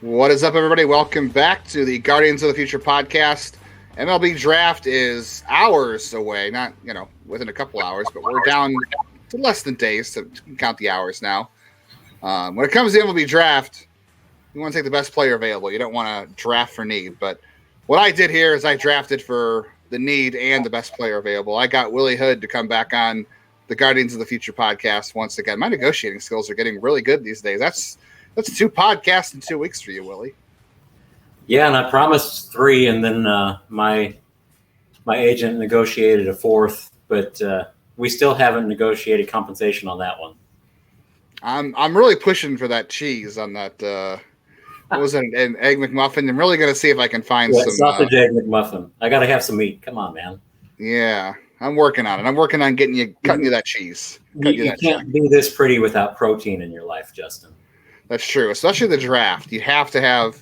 What is up, everybody? Welcome back to the Guardians of the Future podcast. MLB draft is hours away, not, within a couple hours, but we're down to less than days to count the hours now. When it comes to the MLB draft, you want to take the best player available. You don't want to draft for need. But what I did here is I drafted for the need and the best player available. I got Willie Hood to come back on the Guardians of the Future podcast once again. My negotiating skills are getting really good these days. That's 2 podcasts in 2 weeks for you, Willie. Yeah, and I promised 3, and then my agent negotiated a 4th, but we still haven't negotiated compensation on that one. I'm really pushing for that cheese on that. What was it, an egg McMuffin? I'm really going to see if I can find some sausage egg McMuffin. I got to have some meat. Come on, man. Yeah, I'm working on it. I'm working on cutting you that cheese. You can't be this pretty without protein in your life, Justin. That's true, especially the draft. You have to have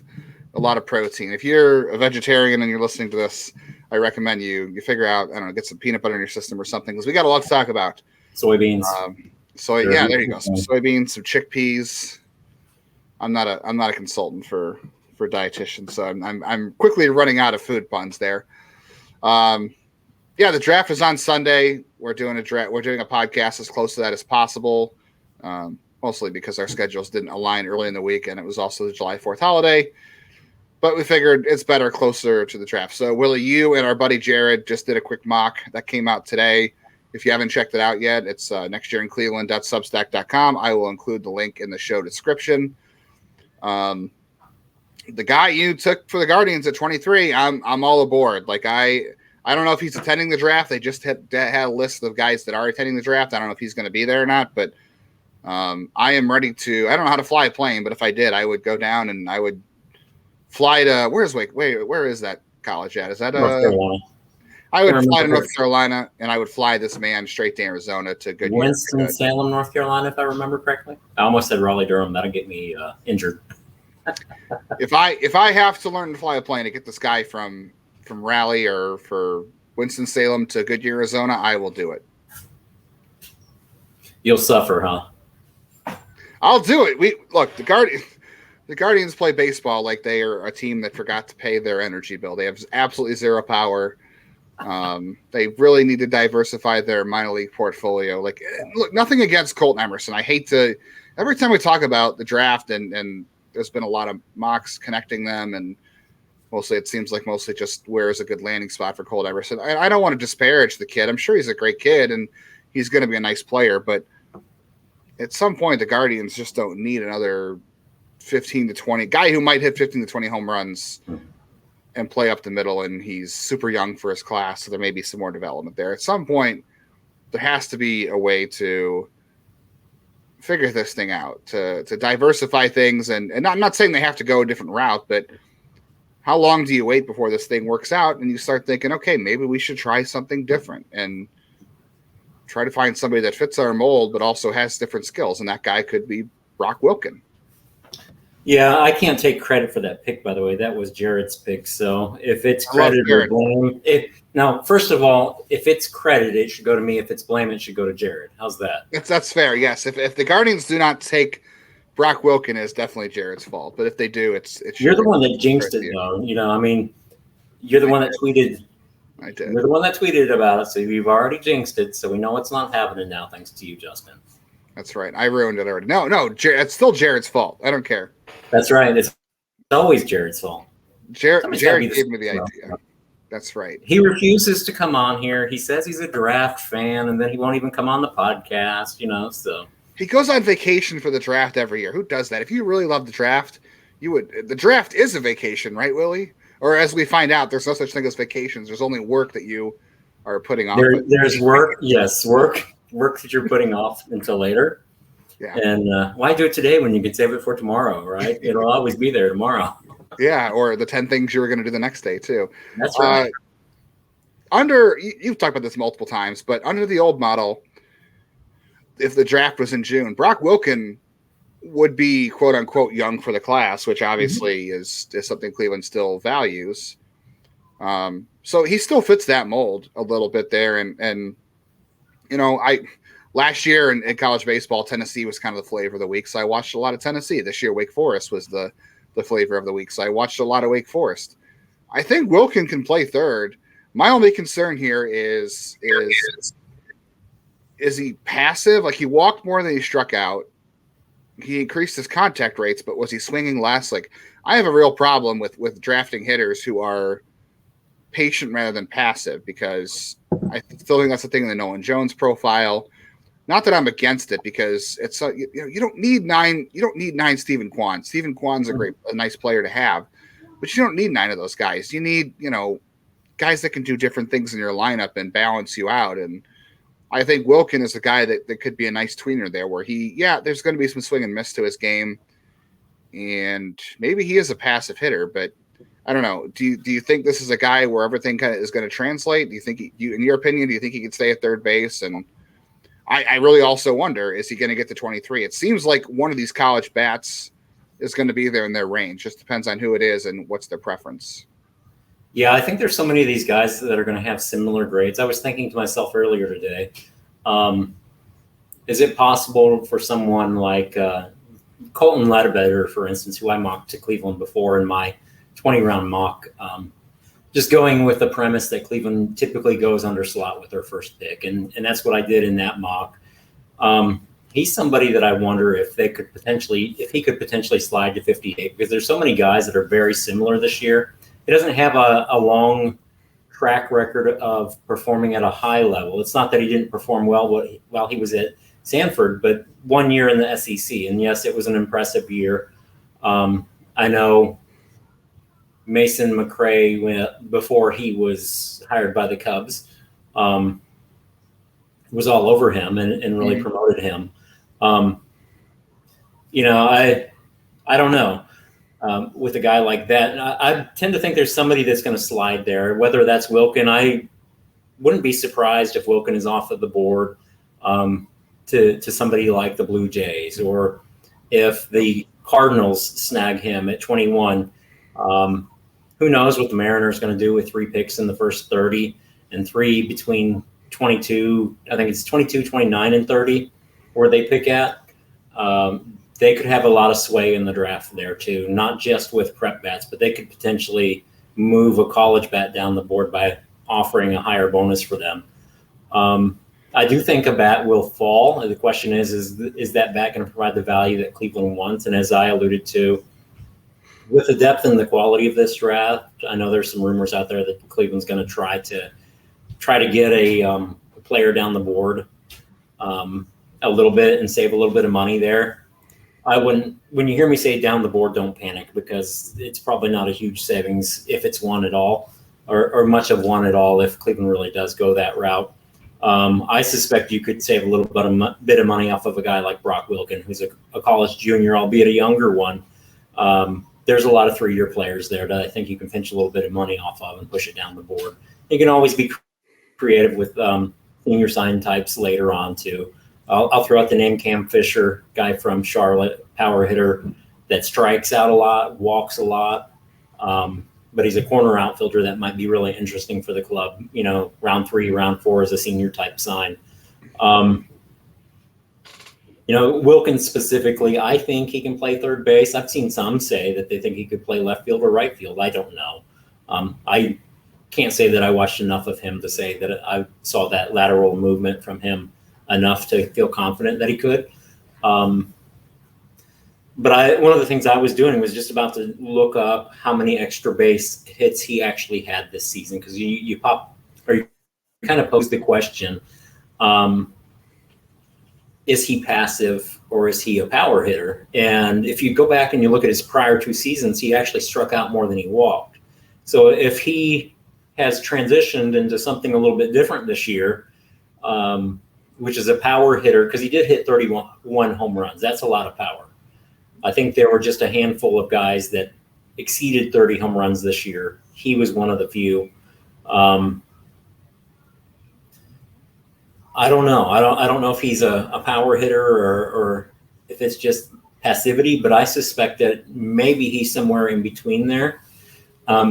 a lot of protein. If you're a vegetarian and you're listening to this, I recommend you figure out, get some peanut butter in your system or something, because we got a lot to talk about. Soybeans. Yeah, there you go. Some soybeans, some chickpeas. I'm not a consultant for dietitians, so I'm quickly running out of food puns there. The draft is on Sunday. We're doing a podcast as close to that as possible. Mostly because our schedules didn't align early in the week, and it was also the July 4th holiday. But we figured it's better closer to the draft. So, Willie, you and our buddy Jared just did a quick mock that came out today. If you haven't checked it out yet, it's nextyearincleveland.substack.com. I will include the link in the show description. The guy you took for the Guardians at 23, I'm all aboard. Like I don't know if he's attending the draft. They just had a list of guys that are attending the draft. I don't know if he's going to be there or not, but I am ready to. I don't know how to fly a plane, but if I did, I would go down and I would fly to. Where is that college at? Is that North Carolina? I would fly to North Carolina, and I would fly this man straight to Arizona to Goodyear. Winston-Salem, North Carolina, if I remember correctly. I almost said Raleigh-Durham. That'll get me injured. If I have to learn to fly a plane to get this guy from Raleigh or for Winston-Salem to Goodyear, Arizona, I will do it. You'll suffer, huh? I'll do it. The Guardians play baseball like they are a team that forgot to pay their energy bill. They have absolutely zero power. They really need to diversify their minor league portfolio. Look, nothing against Colt Emerson. I hate to every time we talk about the draft and there's been a lot of mocks connecting them, and it seems like just where is a good landing spot for Colt Emerson. I don't want to disparage the kid. I'm sure he's a great kid and he's going to be a nice player, but at some point, the Guardians just don't need another 15 to 20 guy who might hit 15 to 20 home runs and play up the middle. And he's super young for his class, so there may be some more development there. At some point, there has to be a way to figure this thing out, to diversify things. And I'm not saying they have to go a different route, but how long do you wait before this thing works out? And you start thinking, okay, maybe we should try something different and try to find somebody that fits our mold, but also has different skills. And that guy could be Brock Wilken. Yeah, I can't take credit for that pick, by the way. That was Jared's pick. So if it's credit or blame, first of all, if it's credit, it should go to me. If it's blame, it should go to Jared. How's that? That's fair. Yes. If the Guardians do not take Brock Wilken, it's definitely Jared's fault. But if they do, it's you're the one that jinxed it, though. You're the one that tweeted. I did. You're the one that tweeted about it, so you've already jinxed it. So we know it's not happening now, thanks to you, Justin. That's right. I ruined it already. No, it's still Jared's fault. I don't care. That's right. It's always Jared's fault. Jared gave me the idea. That's right. He refuses to come on here. He says he's a draft fan, and then he won't even come on the podcast, so. He goes on vacation for the draft every year. Who does that? If you really love the draft, you would. The draft is a vacation, right, Willie? Or as we find out, there's no such thing as vacations. There's only work that you are putting off. There's work. Yes, work that you're putting off until later. Yeah. And why do it today when you can save it for tomorrow, right? It'll always be there tomorrow. Yeah, or the 10 things you were going to do the next day, too. That's right. You've talked about this multiple times, but under the old model, if the draft was in June, Brock Wilken would be quote unquote young for the class, which obviously is something Cleveland still values. So he still fits that mold a little bit there. And last year in college baseball, Tennessee was kind of the flavor of the week. So I watched a lot of Tennessee. This year, Wake Forest was the the flavor of the week. So I watched a lot of Wake Forest. I think Wilken can play third. My only concern here is he passive? Like, he walked more than he struck out. He increased his contact rates, but was he swinging less? Like, I have a real problem with drafting hitters who are patient rather than passive, because I still think that's the thing in the Nolan Jones profile. Not that I'm against it, because it's you don't need nine. You don't need 9 Stephen Kwan. Stephen Kwan's a nice player to have, but you don't need 9 of those guys. You need guys that can do different things in your lineup and balance you out. And I think Wilken is the guy that could be a nice tweener there, where there's going to be some swing and miss to his game, and maybe he is a passive hitter, but I don't know. Do you think this is a guy where everything kind of is going to translate? Do you think, in your opinion, do you think he could stay at third base? And I really also wonder, is he going to get to 23? It seems like one of these college bats is going to be there in their range. Just depends on who it is and what's their preference. Yeah, I think there's so many of these guys that are going to have similar grades. I was thinking to myself earlier today, is it possible for someone like Colton Emerson, for instance, who I mocked to Cleveland before in my 20-round mock, just going with the premise that Cleveland typically goes under slot with their first pick, and that's what I did in that mock. He's somebody that I wonder if he could potentially slide to 58, because there's so many guys that are very similar this year. He doesn't have a long track record of performing at a high level. It's not that he didn't perform well while he was at Sanford, but 1 year in the SEC, and yes, it was an impressive year. I know Mason McRae, before he was hired by the Cubs, was all over him and really promoted him. I don't know. With a guy like that, I tend to think there's somebody that's going to slide there, whether that's Wilken. I wouldn't be surprised if Wilken is off of the board to somebody like the Blue Jays, or if the Cardinals snag him at 21. Who knows what the Mariners are going to do with 3 picks in the first 30 and 3 between 22, I think it's 22, 29, and 30 where they pick at. They could have a lot of sway in the draft there too, not just with prep bats, but they could potentially move a college bat down the board by offering a higher bonus for them. I do think a bat will fall. The question is that bat going to provide the value that Cleveland wants? And as I alluded to, with the depth and the quality of this draft, I know there's some rumors out there that Cleveland's going to try to get a player down the board a little bit and save a little bit of money there. When you hear me say down the board, don't panic, because it's probably not a huge savings if it's one at all, or much of one at all if Cleveland really does go that route. I suspect you could save a little bit of money off of a guy like Brock Wilken, who's a college junior, albeit a younger one. There's a lot of 3-year players there that I think you can pinch a little bit of money off of and push it down the board. You can always be creative with senior sign types later on too. I'll throw out the name Cam Fisher, guy from Charlotte, power hitter that strikes out a lot, walks a lot, but he's a corner outfielder that might be really interesting for the club. Round 3, round 4 is a senior type sign. Wilken specifically, I think he can play third base. I've seen some say that they think he could play left field or right field. I don't know. I can't say that I watched enough of him to say that I saw that lateral movement from him enough to feel confident that he could. But one of the things I was doing was just about to look up how many extra base hits he actually had this season, because you kind of posed the question, is he passive or is he a power hitter? And if you go back and you look at his prior 2 seasons, he actually struck out more than he walked. So if he has transitioned into something a little bit different this year, which is a power hitter, because he did hit 31 home runs. That's a lot of power. I think there were just a handful of guys that exceeded 30 home runs this year. He was one of the few. I don't know. I don't know if he's a power hitter or if it's just passivity, but I suspect that maybe he's somewhere in between there.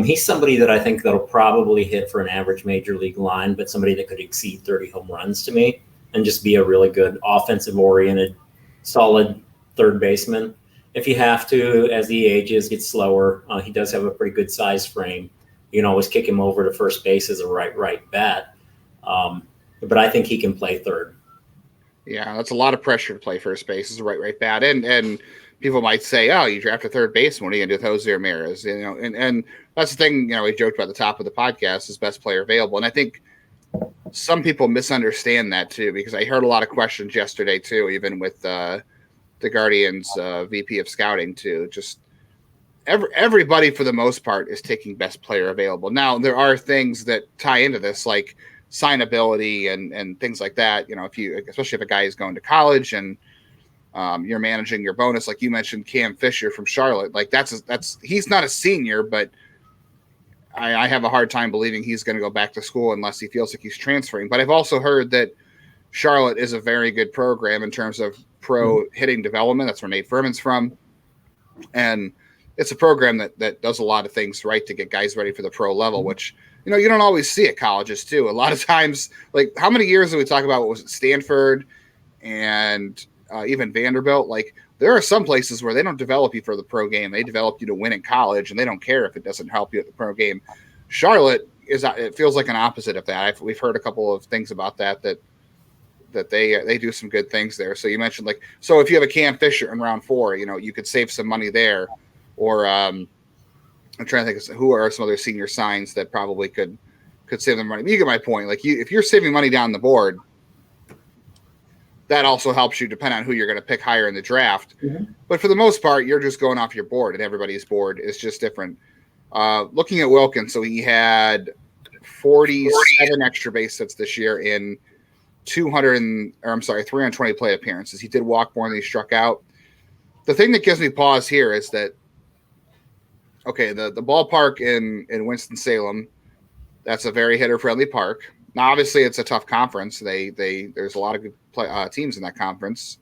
He's somebody that I think that'll probably hit for an average major league line, but somebody that could exceed 30 home runs to me and just be a really good offensive oriented, solid third baseman. if you have to, as he ages, get slower. He does have a pretty good size frame. You can always kick him over to first base as a right bat. But I think he can play third. Yeah, that's a lot of pressure to play first base as a right bat. And people might say, oh, you draft a third baseman, what are you going to do with Jose Ramirez? And that's the thing, we joked about the top of the podcast is best player available. And I think some people misunderstand that too, because I heard a lot of questions yesterday too, even with the Guardians VP of scouting too. Just everybody for the most part is taking best player available. Now there are things that tie into this, like signability and things like that. Especially if a guy is going to college and you're managing your bonus, like you mentioned, Cam Fisher from Charlotte. Like that's he's not a senior, but I have a hard time believing he's going to go back to school unless he feels like he's transferring. But I've also heard that Charlotte is a very good program in terms of pro hitting development. That's where Nate Furman's from. And it's a program that does a lot of things right to get guys ready for the pro level, which, you don't always see at colleges too. A lot of times, like how many years did we talk about what was it, Stanford and even Vanderbilt? Like there are some places where they don't develop you for the pro game. They develop you to win in college, and they don't care if it doesn't help you at the pro game. Charlotte it feels like an opposite of that. We've heard a couple of things about that they do some good things there. So you mentioned so if you have a Cam Fisher in round 4, you could save some money there. Or I'm trying to think of who are some other senior signs that probably could save them money. You get my point. If you're saving money down the board, that also helps you depend on who you're going to pick higher in the draft. Mm-hmm. But for the most part, you're just going off your board, and everybody's board is just different. Looking at Wilken, so he had 47 extra base hits this year in 320 plate appearances. He did walk more than he struck out. The thing that gives me pause here is that, okay, the ballpark in Winston-Salem, that's a very hitter-friendly park. Now, obviously, it's a tough conference. There's a lot of good teams in that conference.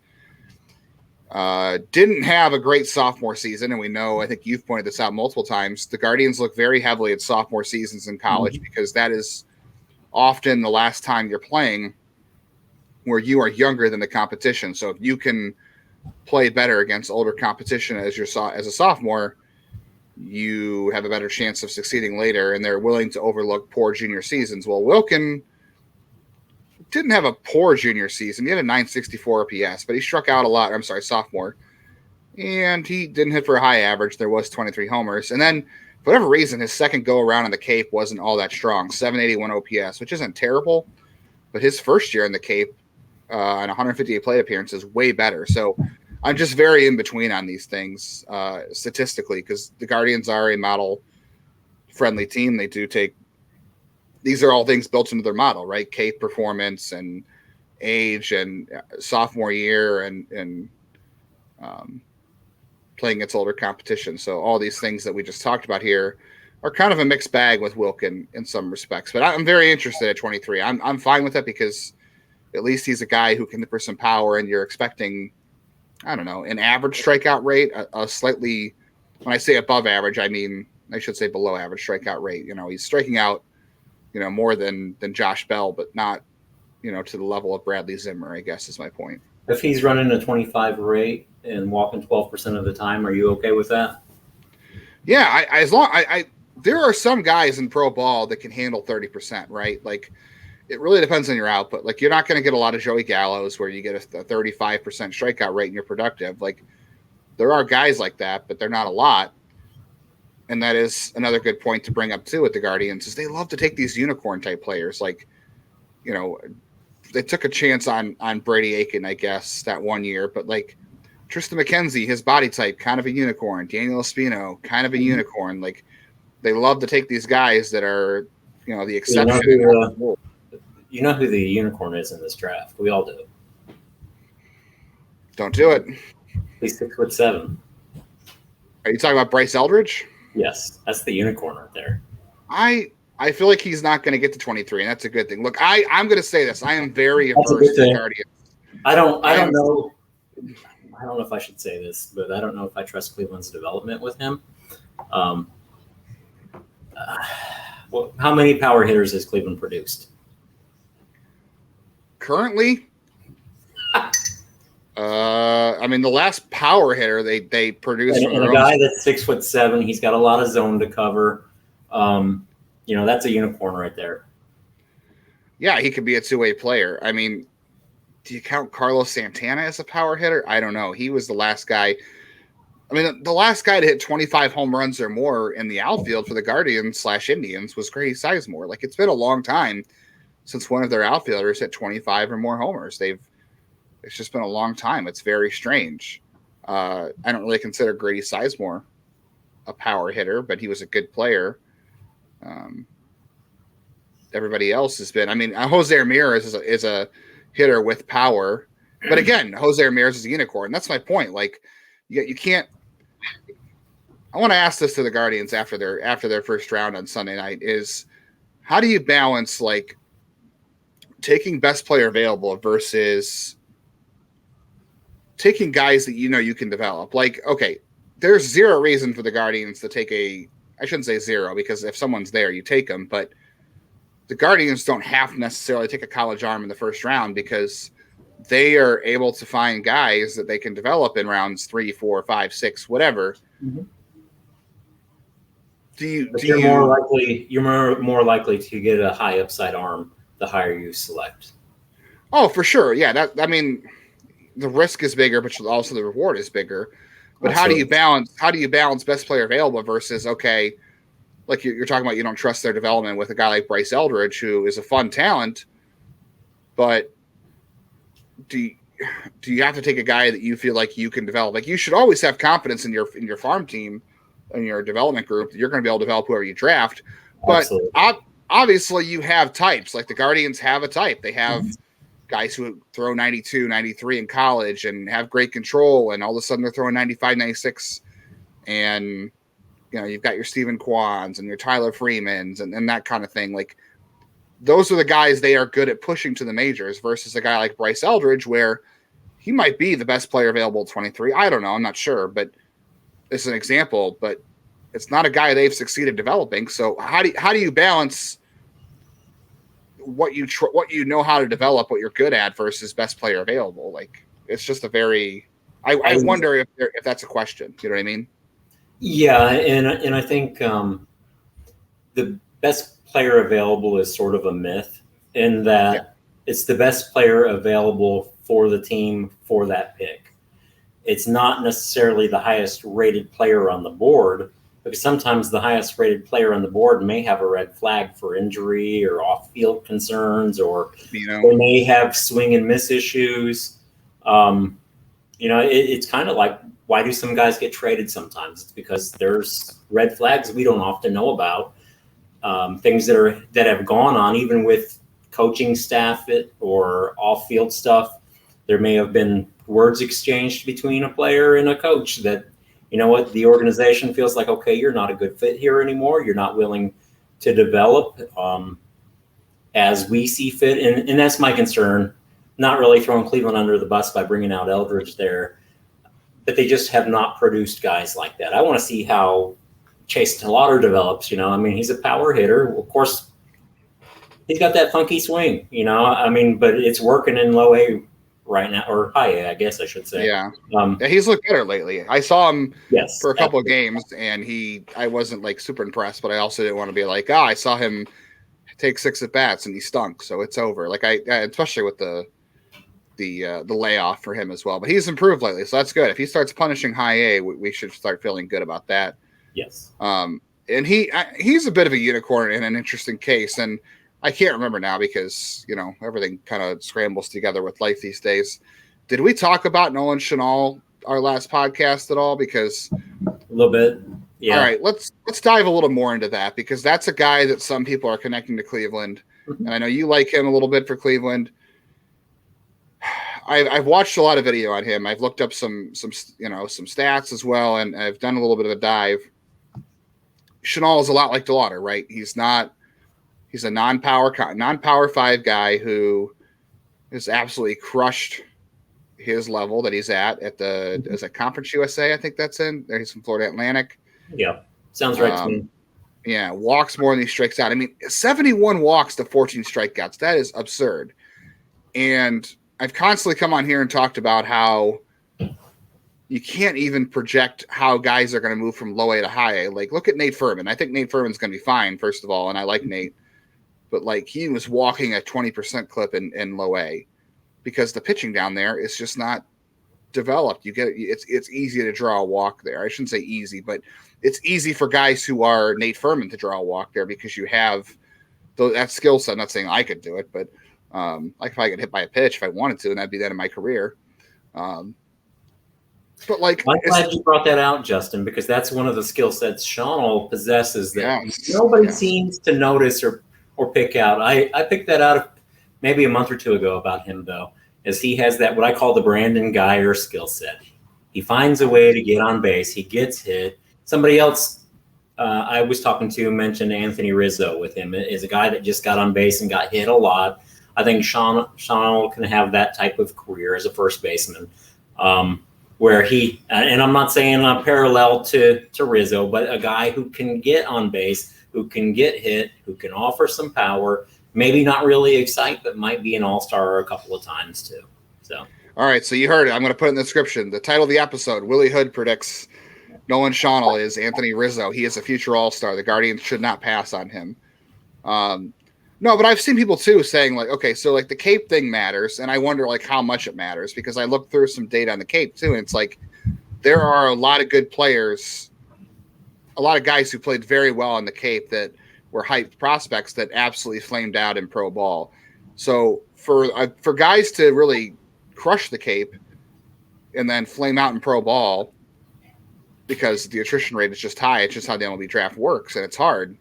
Didn't have a great sophomore season, and we know, I think you've pointed this out multiple times, the Guardians look very heavily at sophomore seasons in college because that is often the last time you're playing where you are younger than the competition. So if you can play better against older competition as a sophomore, you have a better chance of succeeding later, and they're willing to overlook poor junior seasons. Well, Wilken didn't have a poor junior season. He had a 964 OPS, but he struck out a lot. Sophomore. And he didn't hit for a high average. There was 23 homers. And then, for whatever reason, his second go-around in the Cape wasn't all that strong, 781 OPS, which isn't terrible. But his first year in the Cape on 158 plate appearances, way better. So I'm just very in between on these things statistically, because the Guardians are a model-friendly team. They do take – these are all things built into their model, right? Cape performance and age and sophomore year and playing against older competition. So all these things that we just talked about here are kind of a mixed bag with Wilken in some respects. But I'm very interested at 23. I'm fine with it because at least he's a guy who can hit for some power, and you're expecting – I don't know, an average strikeout rate, a slightly, when I say above average, I mean, I should say below average strikeout rate. He's striking out, more than Josh Bell, but not, to the level of Bradley Zimmer, I guess is my point. If he's running a 25 rate and walking 12% of the time, are you okay with that? Yeah, there are some guys in pro ball that can handle 30%, right? It really depends on your output. You're not going to get a lot of Joey Gallows where you get a 35% strikeout rate and you're productive. There are guys like that, but they're not a lot. And that is another good point to bring up too with the Guardians is they love to take these unicorn type players. They took a chance on Brady Aiken, I guess, that one year, but Tristan McKenzie, his body type, kind of a unicorn. Daniel Espino, kind of a unicorn. They love to take these guys that are, the exception. You know who the unicorn is in this draft. We all do. Don't do it. He's 6'7". Are you talking about Bryce Eldridge? Yes, that's the unicorn right there. I feel like he's not going to get to 23, and that's a good thing. Look, I'm going to say this. I am very averse to the Guardians. I don't know. I don't know if I should say this, but I don't know if I trust Cleveland's development with him. How many power hitters has Cleveland produced? Currently, I mean, the last power hitter they produced and a guy that's 6'7", he's got a lot of zone to cover. That's a unicorn right there. Yeah, he could be a two-way player. I mean, do you count Carlos Santana as a power hitter? I don't know. He was the last guy. I mean, the last guy to hit 25 home runs or more in the outfield for the Guardians/Indians was Grady Sizemore. Like, it's been a long time since one of their outfielders hit 25 or more homers. It's just been a long time. It's very strange. I don't really consider Grady Sizemore a power hitter, but he was a good player. Everybody else has been. I mean, Jose Ramirez is a hitter with power, but again, Jose Ramirez is a unicorn. That's my point. Like, you can't. I want to ask this to the Guardians after their first round on Sunday night: is how do you balance like taking best player available versus taking guys that you can develop? Like, okay, there's zero reason for the Guardians to take I shouldn't say zero, because if someone's there, you take them, but the Guardians don't have to necessarily take a college arm in the first round because they are able to find guys that they can develop in rounds 3, 4, 5, 6, whatever. Mm-hmm. You're more likely to get a high upside arm the higher you select. Oh, for sure. Yeah. I mean, the risk is bigger, but also the reward is bigger. But Absolutely. How do you balance best player available versus, okay, like you're talking about, you don't trust their development with a guy like Bryce Eldridge, who is a fun talent, but do you have to take a guy that you feel like you can develop? Like, you should always have confidence in your farm team and your development group that you're going to be able to develop whoever you draft. But obviously you have types. Like the Guardians have a type. They have guys who throw 92, 93 in college and have great control, and all of a sudden they're throwing 95, 96. And you've got your Stephen Kwans and your Tyler Freemans and that kind of thing. Like, those are the guys they are good at pushing to the majors versus a guy like Bryce Eldridge, where he might be the best player available at 23. I don't know. I'm not sure, but it's an example, but it's not a guy they've succeeded developing. So how do you balance what you know how to develop, what you're good at versus best player available? Like, it's just a very, I wonder if that's a question. You know what I mean? Yeah, and I think the best player available is sort of a myth in that it's the best player available for the team for that pick. It's not necessarily the highest rated player on the board, because sometimes the highest rated player on the board may have a red flag for injury or off-field concerns, or they may have swing and miss issues. It's kind of like, why do some guys get traded sometimes? It's because there's red flags we don't often know about, things that have gone on, even with coaching staff or off-field stuff. There may have been words exchanged between a player and a coach that, the organization feels like, okay, you're not a good fit here anymore. You're not willing to develop as we see fit. And that's my concern. Not really throwing Cleveland under the bus by bringing out Eldridge there, but they just have not produced guys like that. I want to see how Chase Lauder develops. He's a power hitter. Of course, he's got that funky swing, but it's working in low A right now, or high A, I guess I should say. Yeah. He's looked better lately. I saw him for a couple of games, and I wasn't like super impressed, but I also didn't want to be like, I saw him take 6 at bats and he stunk, so it's over. Like, especially with the layoff for him as well, but he's improved lately, so that's good. If he starts punishing high A, we should start feeling good about that. Yes. And he's a bit of a unicorn in an interesting case, and I can't remember now because everything kind of scrambles together with life these days. Did we talk about Nolan Schaunel our last podcast at all? Because a little bit. Yeah. All right, let's dive a little more into that, because that's a guy that some people are connecting to Cleveland, and I know you like him a little bit for Cleveland. I've watched a lot of video on him. I've looked up some stats as well, and I've done a little bit of a dive. Schaunel is a lot like DeLauder, right? He's a non-power 5 guy who has absolutely crushed his level that he's at the is it Conference USA, I think that's in. There, he's from Florida Atlantic. Yeah, sounds right to me. Yeah, walks more than he strikes out. 71 walks to 14 strikeouts. That is absurd. And I've constantly come on here and talked about how you can't even project how guys are going to move from low A to high A. Like, look at Nate Furman. I think Nate Furman's going to be fine, first of all, and I like Nate. But, like, he was walking a 20% clip in low A because the pitching down there is just not developed. It's easy to draw a walk there. I shouldn't say easy, but it's easy for guys who are Nate Furman to draw a walk there because you have that skill set. I'm not saying I could do it, but like if I could hit by a pitch if I wanted to, and that'd be that in my career. But like, I'm glad you brought that out, Justin, because that's one of the skill sets Schaunel possesses that nobody seems to notice or pick out. I picked that out maybe a month or two ago about him, though, as he has that what I call the Brandon Geyer skill set. He finds a way to get on base. He gets hit. Somebody else I was talking to mentioned Anthony Rizzo with him. Is a guy that just got on base and got hit a lot. I think Schaunel can have that type of career as a first baseman. Where he, and I'm not saying a parallel to Rizzo, but a guy who can get on base, who can get hit, who can offer some power, maybe not really excite, but might be an all-star a couple of times too. So, all right, so you heard it. I'm going to put it in the description. The title of the episode, Willie Hood predicts Nolan Schaunel is Anthony Rizzo. He is a future all-star. The Guardians should not pass on him. No, but I've seen people too saying like, okay, so like the Cape thing matters, and I wonder like how much it matters because I looked through some data on the Cape too, and it's like there are a lot of good players, a lot of guys who played very well on the Cape that were hyped prospects that absolutely flamed out in pro ball. So for guys to really crush the Cape and then flame out in pro ball because the attrition rate is just high, it's just how the MLB draft works, and it's hard.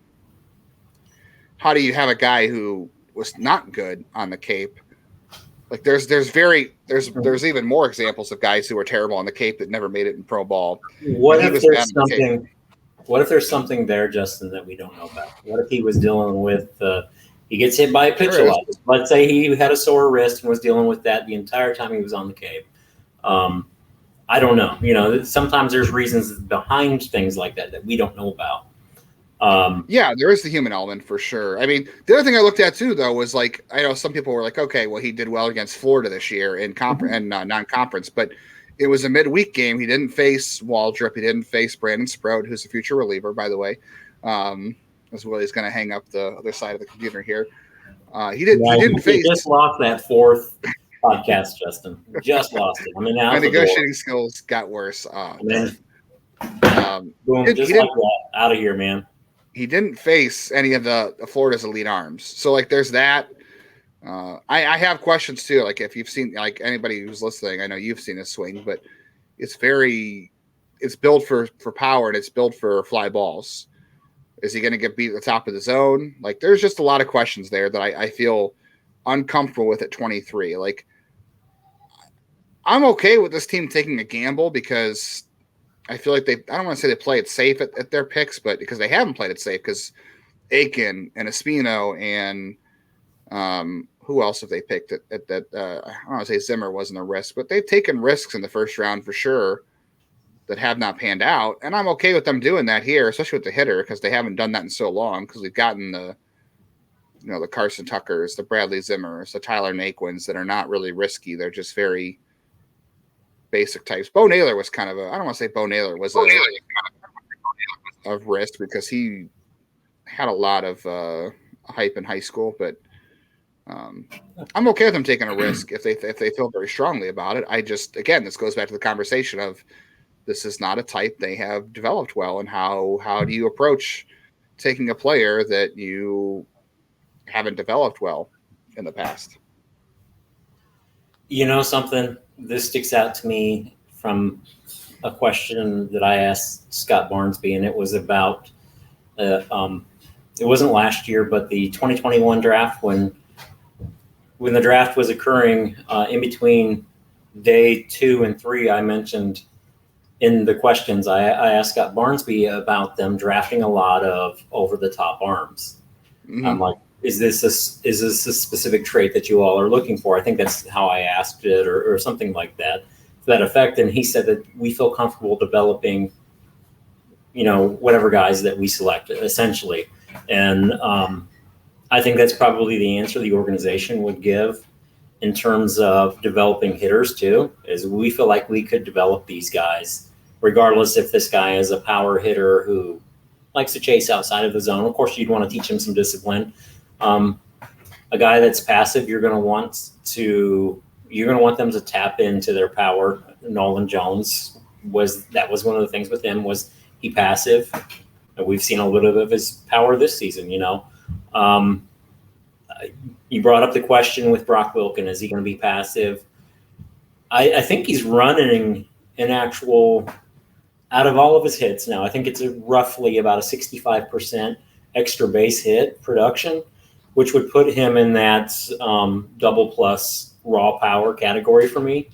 How do you have a guy who was not good on the Cape? Like there's even more examples of guys who were terrible on the Cape that never made it in pro ball. What if there's something there, Justin, that we don't know about? What if he was dealing with he gets hit by a pitch a lot? Let's say he had a sore wrist and was dealing with that the entire time he was on the Cape. I don't know. You know, sometimes there's reasons behind things like that we don't know about. Yeah, there is the human element for sure. I mean, the other thing I looked at too, though, was like I know some people were like, okay, well, he did well against Florida this year in non-conference, but it was a midweek game. He didn't face Waldrop. He didn't face Brandon Sprout, who's a future reliever, by the way. As well, he's going to hang up the other side of the computer here. He didn't face. Just lost that fourth podcast, Justin. Just lost it. I mean, my negotiating skills got worse. Boom, just like that, out of here, man. He didn't face any of the Florida's elite arms. So, like, there's that. I have questions, too. Like, if you've seen, like, anybody who's listening, I know you've seen his swing, but it's built for power and it's built for fly balls. Is he going to get beat at the top of the zone? Like, there's just a lot of questions there that I feel uncomfortable with at 23. Like, I'm okay with this team taking a gamble because I feel like I don't want to say they play it safe at their picks, but because they haven't played it safe because Aiken and Espino and who else have they picked at that? I don't want to say Zimmer wasn't a risk, but they've taken risks in the first round for sure that have not panned out. And I'm okay with them doing that here, especially with the hitter, because they haven't done that in so long because we've gotten the Carson Tuckers, the Bradley Zimmers, the Tyler Naquins that are not really risky. They're just very basic types. Bo Naylor was kind of I don't want to say Bo Naylor was a risk because he had a lot of hype in high school, but I'm okay with them taking a risk if they feel very strongly about it. I just, again, this goes back to the conversation of this is not a type they have developed well, and how do you approach taking a player that you haven't developed well in the past? You know something? This sticks out to me from a question that I asked Scott Barnesby, and it was about it wasn't last year, but the 2021 draft when the draft was occurring in between day 2 and 3. I mentioned in the questions I asked Scott Barnesby about them drafting a lot of over-the-top arms. Mm-hmm. I'm like, is this a specific trait that you all are looking for? I think that's how I asked it, or something like that, to that effect. And he said that we feel comfortable developing, whatever guys that we select, essentially. And I think that's probably the answer the organization would give. in terms of developing hitters too, is we feel like we could develop these guys, regardless if this guy is a power hitter who likes to chase outside of the zone. Of course, you'd want to teach him some discipline. A guy that's passive, you're going to want them to tap into their power. Nolan Jones was one of the things with him, was he passive. We've seen a little bit of his power this season, you know. You brought up the question with Brock Wilken, is he going to be passive? I think he's running an actual, out of all of his hits now, I think it's roughly about a 65% extra base hit production, which would put him in that double plus raw power category for me.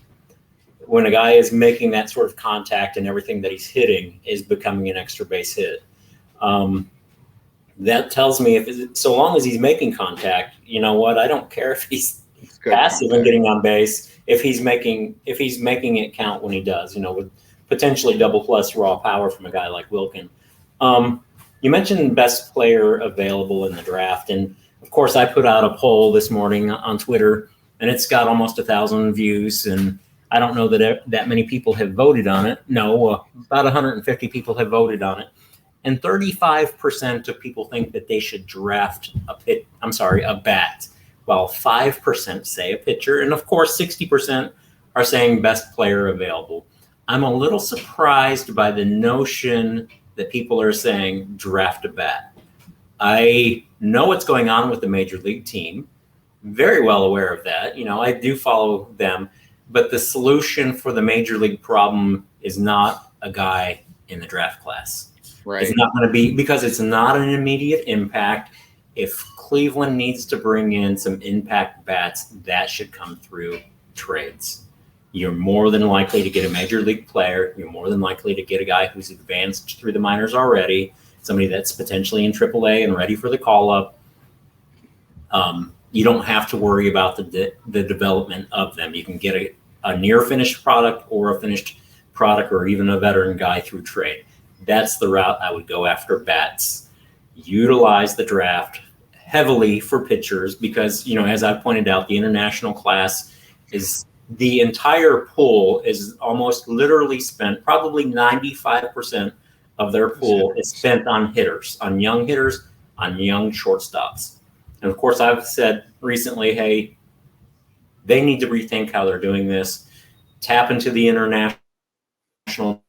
When a guy is making that sort of contact and everything that he's hitting is becoming an extra base hit. That tells me so long as he's making contact, you know what? I don't care if he's passive and getting on base. If he's making it count when he does, you know, with potentially double plus raw power from a guy like Wilken. You mentioned best player available in the draft, and of course, I put out a poll this morning on Twitter, and it's got almost 1,000 views, and I don't know that many people have voted on it. No, about 150 people have voted on it. And 35% of people think that they should draft a bat, while 5% say a pitcher. And of course, 60% are saying best player available. I'm a little surprised by the notion that people are saying draft a bat. I know what's going on with the major league team, very well aware of that. You know, I do follow them, but the solution for the major league problem is not a guy in the draft class. Right. It's not going to be, because it's not an immediate impact. If Cleveland needs to bring in some impact bats, that should come through trades. You're more than likely to get a major league player. You're more than likely to get a guy who's advanced through the minors already, somebody that's potentially in AAA and ready for the call-up. You don't have to worry about the development of them. You can get a near-finished product or a finished product or even a veteran guy through trade. That's the route I would go after bats. Utilize the draft heavily for pitchers because, you know, as I've pointed out, the international class is the entire pool is almost literally spent, probably 95% of their pool is spent on hitters, on young hitters, on young shortstops. And of course, I've said recently, hey, they need to rethink how they're doing this, tap into the international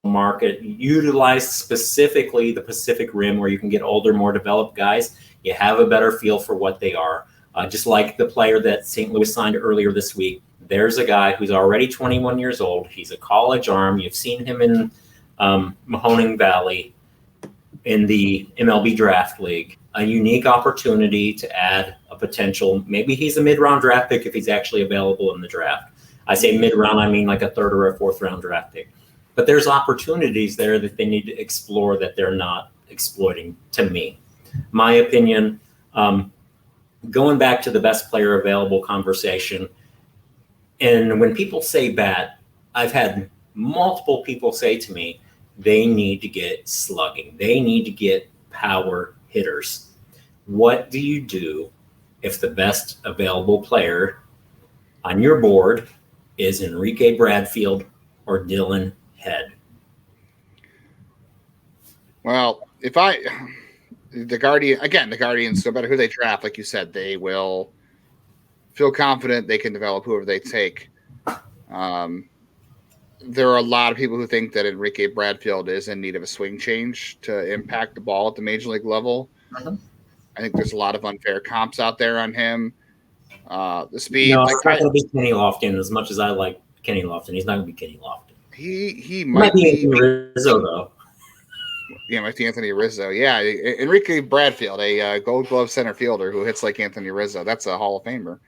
market, utilize specifically the Pacific Rim where you can get older, more developed guys. You have a better feel for what they are. Just like the player that St. Louis signed earlier this week, there's a guy who's already 21 years old. He's a college arm. You've seen him in Mahoning Valley in the MLB Draft League. A unique opportunity to add a potential, maybe he's a mid-round draft pick if he's actually available in the draft. I say mid-round, I mean like a third or a fourth round draft pick. But there's opportunities there that they need to explore that they're not exploiting, to me. My opinion, going back to the best player available conversation, and when people say bat, I've had multiple people say to me, they need to get slugging. They need to get power hitters. What do you do if the best available player on your board is Enrique Bradfield or Dylan Head? Well, the Guardians, no matter who they draft, like you said, they will feel confident they can develop whoever they take. There are a lot of people who think that Enrique Bradfield is in need of a swing change to impact the ball at the major league level. Uh-huh. I think there's a lot of unfair comps out there on him. The speed. No, it's not going to be Kenny Lofton. As much as I like Kenny Lofton, he's not going to be Kenny Lofton. He might be Anthony Rizzo, though. Yeah, might be Anthony Rizzo. Yeah, Enrique Bradfield, a Gold Glove center fielder who hits like Anthony Rizzo. That's a Hall of Famer.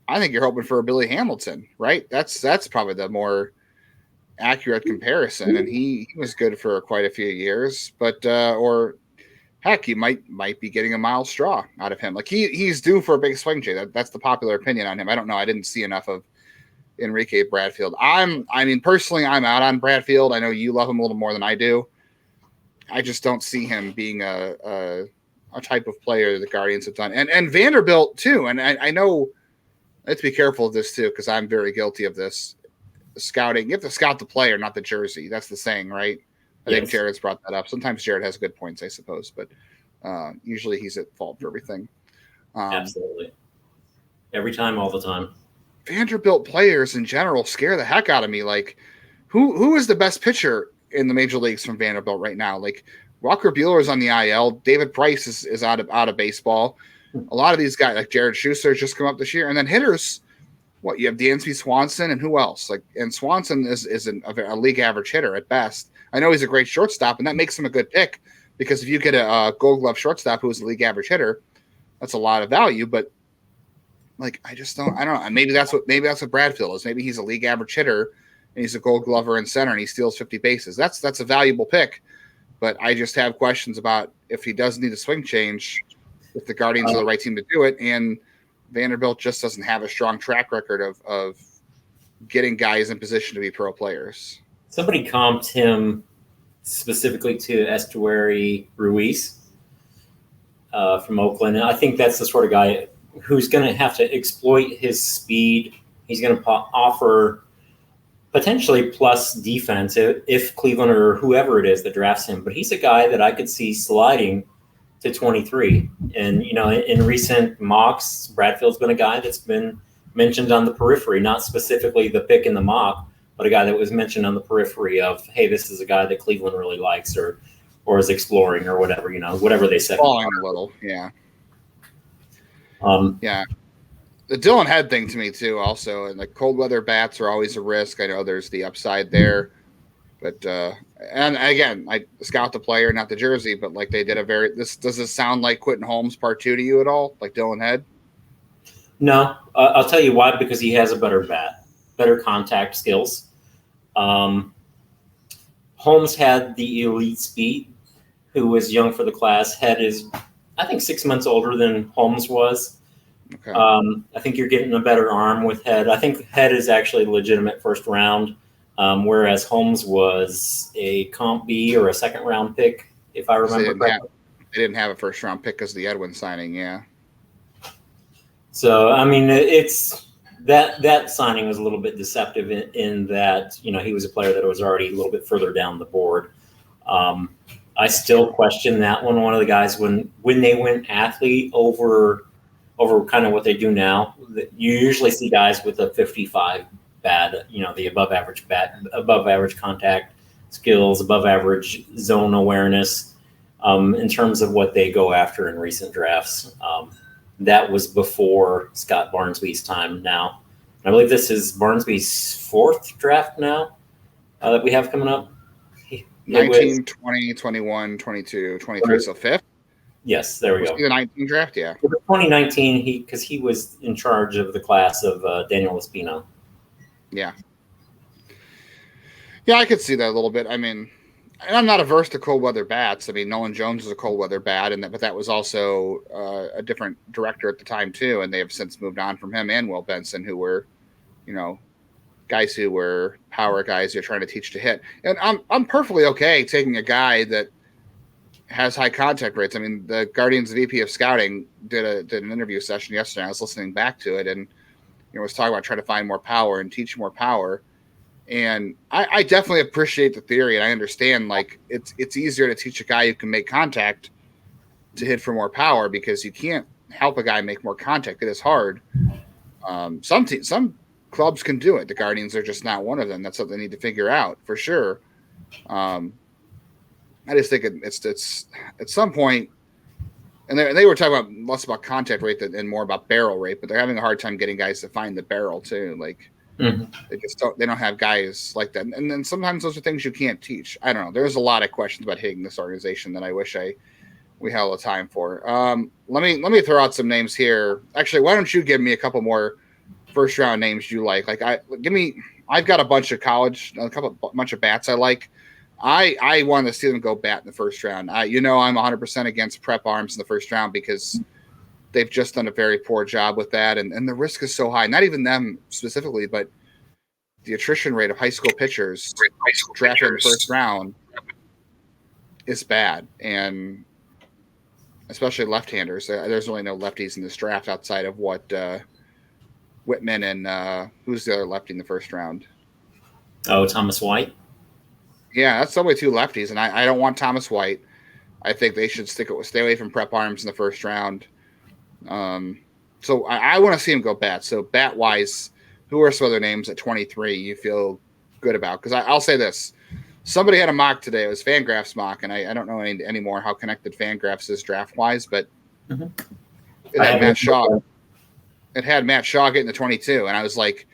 I think you're hoping for a Billy Hamilton, right? That's probably the more accurate comparison. And he was good for quite a few years, but or heck, you might be getting a Miles Straw out of him. Like he's due for a big swing change. That's the popular opinion on him. I don't know. I didn't see enough of Enrique Bradfield. Personally, I'm out on Bradfield. I know you love him a little more than I do. I just don't see him being a a type of player the Guardians have done, and Vanderbilt too. And I know I have to be careful of this too because I'm very guilty of this. Scouting, you have to scout the player, not the jersey. That's the saying, right? I think Jared's brought that up. Sometimes Jared has good points, I suppose, but usually he's at fault for everything. Absolutely, every time, all the time. Vanderbilt players in general scare the heck out of me. Like, who is the best pitcher in the major leagues from Vanderbilt right now? Like, Walker Buehler is on the IL. David Price is out of baseball. A lot of these guys, like Jared Schuster, just come up this year, and then hitters. What you have, Dansby Swanson, and who else? Like, and Swanson is a league average hitter at best. I know he's a great shortstop, and that makes him a good pick because if you get a Gold Glove shortstop who is a league average hitter, that's a lot of value. But like, I don't know. Maybe that's what Bradfield is. Maybe he's a league average hitter and he's a Gold Glover in center and he steals 50 bases. That's a valuable pick. But I just have questions about if he does need a swing change, if the Guardians are the right team to do it, and Vanderbilt just doesn't have a strong track record of getting guys in position to be pro players. Somebody comped him specifically to Estuary Ruiz from Oakland. And I think that's the sort of guy who's going to have to exploit his speed. He's going to offer potentially plus defense if Cleveland or whoever it is that drafts him. But he's a guy that I could see sliding to 23. And, in recent mocks, Bradfield's been a guy that's been mentioned on the periphery, not specifically the pick in the mock, but a guy that was mentioned on the periphery of, hey, this is a guy that Cleveland really likes or is exploring or whatever, whatever they said. Falling a little, yeah. Yeah. The Dylan Head thing to me too, also, and the cold weather bats are always a risk. I know there's the upside there, but and again, I scout the player, not the jersey, but like they did does this sound like Quentin Holmes part 2 to you at all? Like Dylan Head? No, I'll tell you why, because he has a better bat, better contact skills. Holmes had the elite speed, who was young for the class. Head is, I think, 6 months older than Holmes was. Okay. I think you're getting a better arm with Head. I think Head is actually legitimate first round, whereas Holmes was a comp B or a second round pick, if I remember correctly. They didn't have a first round pick because of the Edwin signing, yeah. So, I mean, it's that signing was a little bit deceptive in that, he was a player that was already a little bit further down the board. I still question that one. One of the guys, when they went athlete over kind of what they do now, you usually see guys with a 55 bat, the above average bat, above average contact skills, above average zone awareness, in terms of what they go after in recent drafts. That was before Scott Barnsby's time now. I believe this is Barnsby's 4th draft now that we have coming up. 19, 20, 21, 22, 23, so 5th? Yes, there we go. The 19 draft, yeah. 2019, because he was in charge of the class of Daniel Espino. Yeah. Yeah, I could see that a little bit. I mean, I'm not averse to cold weather bats. I mean, Nolan Jones was a cold weather bat, but that was also a different director at the time too, and they have since moved on from him and Will Benson, who were, guys who were power guys who are trying to teach to hit. And I'm perfectly okay taking a guy that has high contact rates. I mean, the Guardians VP of Scouting did an interview session yesterday. I was listening back to it, and was talking about trying to find more power and teach more power. And I definitely appreciate the theory, and I understand like it's easier to teach a guy who can make contact to hit for more power because you can't help a guy make more contact. It is hard. Some clubs can do it. The Guardians are just not one of them. That's what they need to figure out for sure. I just think it's at some point, and they were talking about less about contact rate and more about barrel rate, but they're having a hard time getting guys to find the barrel too. Like they don't have guys like that. And then sometimes those are things you can't teach. I don't know. There's a lot of questions about hitting this organization that I wish we had a little time for. Let me throw out some names here. Actually, why don't you give me a couple more first round names you like? I've got a bunch of bunch of bats I like. I want to see them go bat in the first round. I'm 100% against prep arms in the first round because they've just done a very poor job with that. And the risk is so high, not even them specifically, but the attrition rate of high school pitchers drafted in the first round is bad. And especially left-handers. There's really no lefties in this draft outside of what Whitman and who's the other lefty in the first round? Oh, Thomas White. Yeah, that's the only two lefties, and I don't want Thomas White. I think they should stay away from prep arms in the first round. So I want to see him go bat. So bat wise, who are some other names at 23 you feel good about? Because I'll say this: somebody had a mock today. It was Fangraphs mock, and I don't know anymore how connected Fangraphs is draft wise, but it had Matt Shaw. It had Matt Shaw getting the 22, and I was like,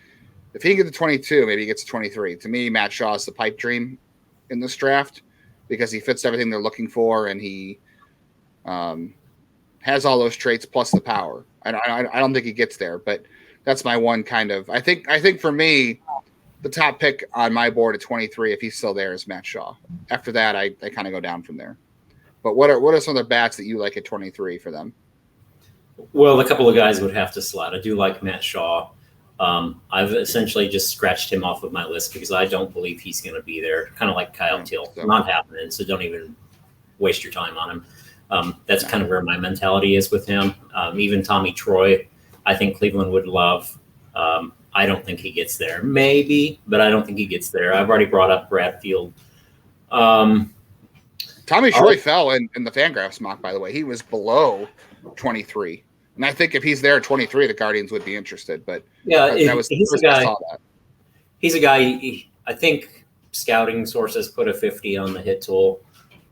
if he can get the 22, maybe he gets the 23. To me, Matt Shaw is the pipe dream in this draft because he fits everything they're looking for, and he has all those traits plus the power. I don't think he gets there, but that's my one kind of. I think for me, the top pick on my board at 23, if he's still there, is Matt Shaw. After that, I kind of go down from there. But what are some of the bats that you like at 23 for them? Well, a couple of guys would have to slide. I do like Matt Shaw. I've essentially just scratched him off of my list because I don't believe he's going to be there. Kind of like Kyle Till. Not happening, so don't even waste your time on him. That's kind of where my mentality is with him. Even Tommy Troy, I think Cleveland would love. I don't think he gets there. Maybe, but I don't think he gets there. I've already brought up Bradfield. Tommy Troy fell in the Fangraphs mock, by the way. He was below 23. And I think if he's there at 23, the Guardians would be interested. But yeah, he's a guy. He's a guy. I think scouting sources put a 50 on the hit tool.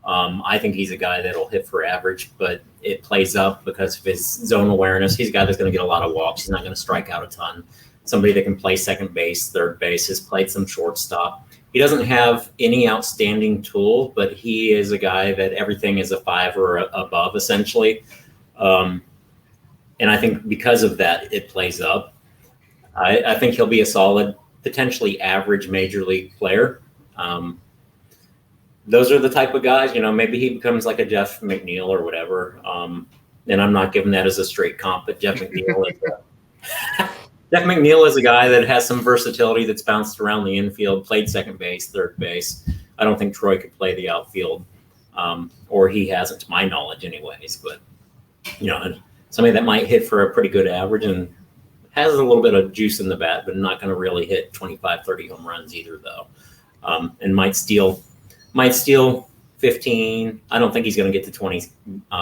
I think he's a guy that'll hit for average, but it plays up because of his zone awareness. He's a guy that's going to get a lot of walks. He's not going to strike out a ton. Somebody that can play second base, third base, has played some shortstop. He doesn't have any outstanding tool, but he is a guy that everything is a 5 or above, essentially. And I think because of that, it plays up. I think he'll be a solid, potentially average major league player. Those are the type of guys, maybe he becomes like a Jeff McNeil or whatever. And I'm not giving that as a straight comp, but Jeff McNeil is a guy that has some versatility that's bounced around the infield, played second base, third base. I don't think Troy could play the outfield, or he hasn't to my knowledge anyways, but somebody that might hit for a pretty good average and has a little bit of juice in the bat, but not going to really hit 25, 30 home runs either, though. And might steal 15. I don't think he's going to get to 20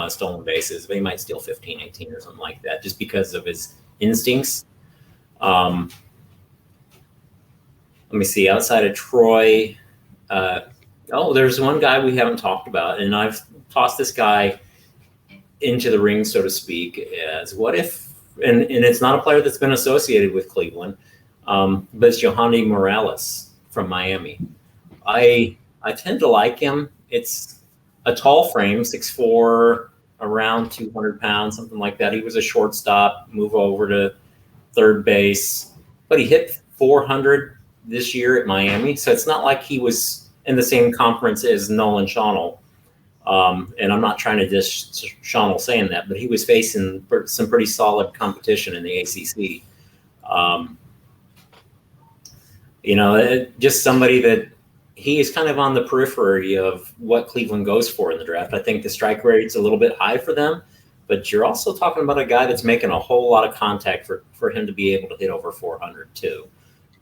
stolen bases, but he might steal 15, 18 or something like that just because of his instincts. Let me see. Outside of Troy, there's one guy we haven't talked about, and I've tossed this guy into the ring, so to speak, as what if, and it's not a player that's been associated with Cleveland, but it's Yohandy Morales from Miami. I tend to like him. It's a tall frame, 6'4", around 200 pounds, something like that. He was a shortstop, move over to third base, but he hit 400 this year at Miami. So it's not like he was in the same conference as Nolan Schaunel. And I'm not trying to dish Schaunel saying that, but he was facing some pretty solid competition in the ACC. Just somebody that he is kind of on the periphery of what Cleveland goes for in the draft. I think the strike rate's a little bit high for them, but you're also talking about a guy that's making a whole lot of contact for him to be able to hit over 400 too.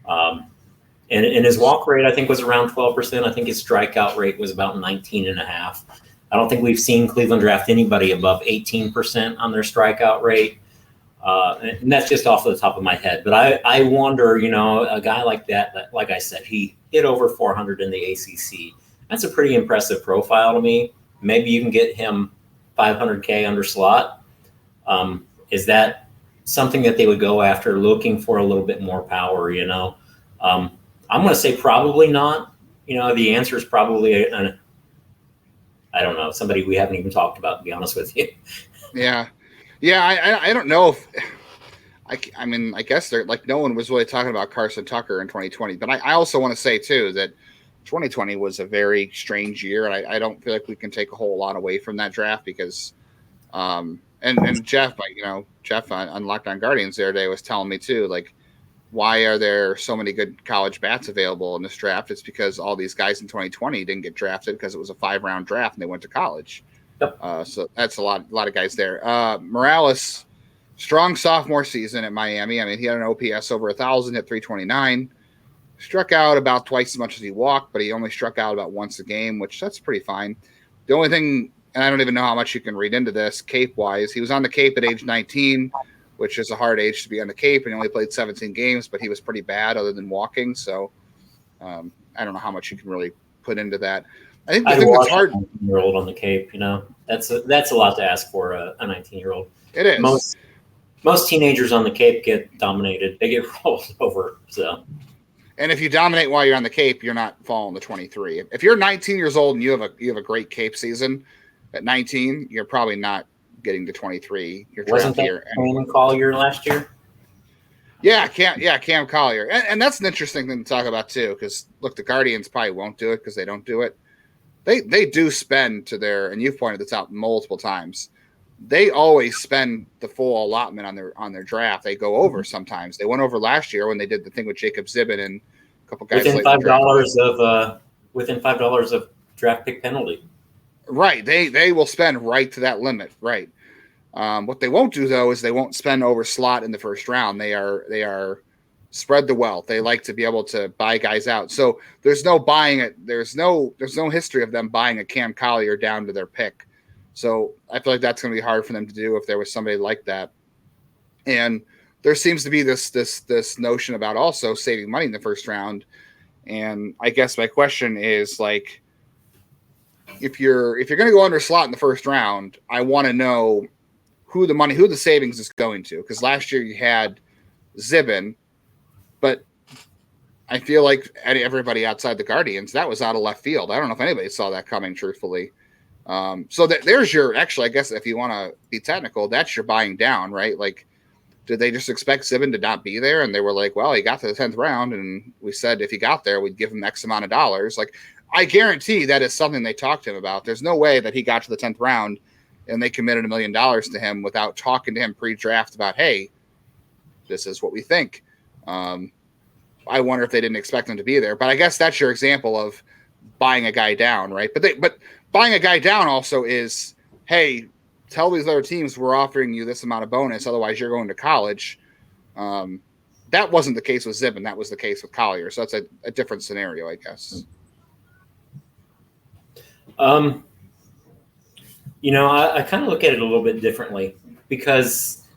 And his walk rate, I think, was around 12%. I think his strikeout rate was about 19.5%. I don't think we've seen Cleveland draft anybody above 18% on their strikeout rate. And that's just off the top of my head. But I wonder, a guy like that, like I said, he hit over 400 in the ACC. That's a pretty impressive profile to me. Maybe you can get him 500K under slot. Is that something that they would go after, looking for a little bit more power, I'm going to say probably not. The answer is probably I don't know, somebody we haven't even talked about, to be honest with you. Yeah. I don't know if I guess they're like, no one was really talking about Carson Tucker in 2020, but I also want to say too that 2020 was a very strange year, and I don't feel like we can take a whole lot away from that draft because, and Jeff, Jeff on Locked On Guardians the other day was telling me too, like, why are there so many good college bats available in this draft? It's because all these guys in 2020 didn't get drafted because it was a 5-round draft and they went to college. Yep. So that's a lot of guys there. Morales, strong sophomore season at Miami. I mean, he had an OPS over 1,000 at 329. Struck out about twice as much as he walked, but he only struck out about once a game, which that's pretty fine. The only thing, and I don't even know how much you can read into this Cape-wise, he was on the Cape at age 19, which is a hard age to be on the Cape, and he only played 17 games, but he was pretty bad other than walking. So I don't know how much you can really put into that. I think the thing that's hard. A 19-year-old on the Cape, that's a lot to ask for a 19-year-old. It is. Most teenagers on the Cape get dominated; they get rolled over. So, and if you dominate while you're on the Cape, you're not falling to 23. If you're 19 years old and you have a great Cape season at 19, you're probably not getting to 23. Wasn't that Cam Collier last year? Yeah, Cam Collier, and that's an interesting thing to talk about too. Because look, the Guardians probably won't do it because they don't do it. They do spend to their, and you've pointed this out multiple times. They always spend the full allotment on their draft. They go over sometimes. They went over last year when they did the thing with Jacob Zibin and a couple guys within $5 of draft pick penalty. Right. They will spend right to that limit. Right. What they won't do though is they won't spend over slot in the first round. They are spread the wealth. They like to be able to buy guys out. So there's no buying it. There's no history of them buying a Cam Collier down to their pick. So I feel like that's going to be hard for them to do if there was somebody like that. And there seems to be this notion about also saving money in the first round. And I guess my question is like, if you're going to go under slot in the first round, I want to know who the savings is going to. Because last year you had Zibin, but I feel like everybody outside the Guardians, that was out of left field. I don't know if anybody saw that coming, truthfully. So there's your, actually, I guess if you want to be technical, that's your buying down, right? Like, did they just expect Zibin to not be there? And they were like, well, he got to the 10th round. And we said, if he got there, we'd give him X amount of dollars. Like, I guarantee that is something they talked to him about. There's no way that he got to the 10th round and they committed $1 million to him without talking to him pre-draft about, hey, this is what we think. I wonder if they didn't expect him to be there, but I guess that's your example of buying a guy down, right? But buying a guy down also is, hey, tell these other teams we're offering you this amount of bonus, otherwise you're going to college. That wasn't the case with Zibin. That was the case with Collier. So that's a different scenario, I guess. I kind of look at it a little bit differently because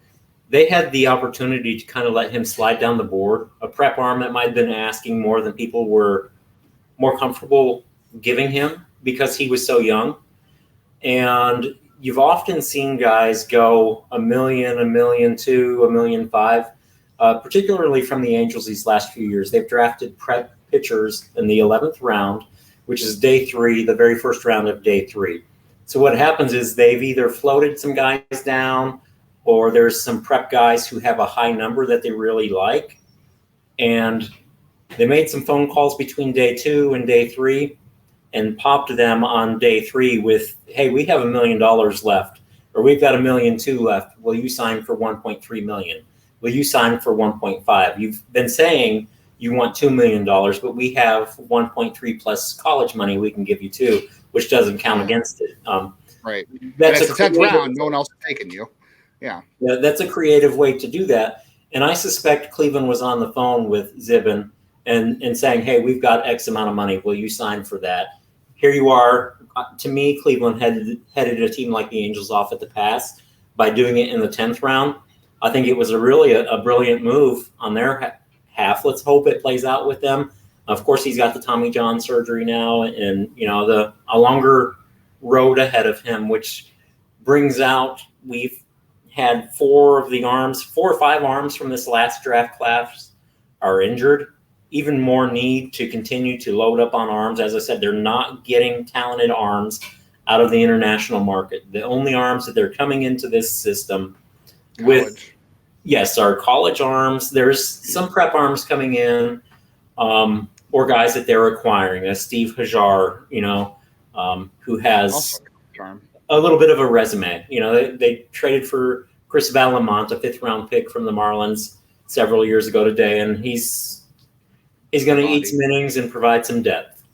they had the opportunity to kind of let him slide down the board, a prep arm that might have been asking more than people were more comfortable giving him because he was so young. And you've often seen guys go $1 million, $1.2 million, $1.5 million, particularly from the Angels these last few years. They've drafted prep pitchers in the 11th round, which is day 3, the very first round of day 3. So what happens is they've either floated some guys down or there's some prep guys who have a high number that they really like. And they made some phone calls between day 2 and day 3 and popped them on day 3 with, hey, we have $1 million left, or we've got $1.2 million left. Will you sign for $1.3 million? Will you sign for 1.5? You've been saying you want $2 million, but we have 1.3 plus college money we can give you too, which doesn't count against it. Right. That's a 10th round. No one else is taking you. Yeah, that's a creative way to do that. And I suspect Cleveland was on the phone with Zibin and saying, hey, we've got X amount of money. Will you sign for that? Here you are. To me, Cleveland headed a team like the Angels off at the pass by doing it in the 10th round. I think it was a brilliant move on their half. Let's hope it plays out with them. Of course, he's got the Tommy John surgery now and, a longer road ahead of him, which brings out, we've had 4 or 5 arms from this last draft class are injured. Even more need to continue to load up on arms. As I said, they're not getting talented arms out of the international market. The only arms that they're coming into this system with, yes, are college arms. There's some prep arms coming in, or guys that they're acquiring. Steve Hajar, who has a little bit of a resume. They traded for Chris Valamont, a 5th round pick from the Marlins several years ago today, and he's going to eat some innings and provide some depth.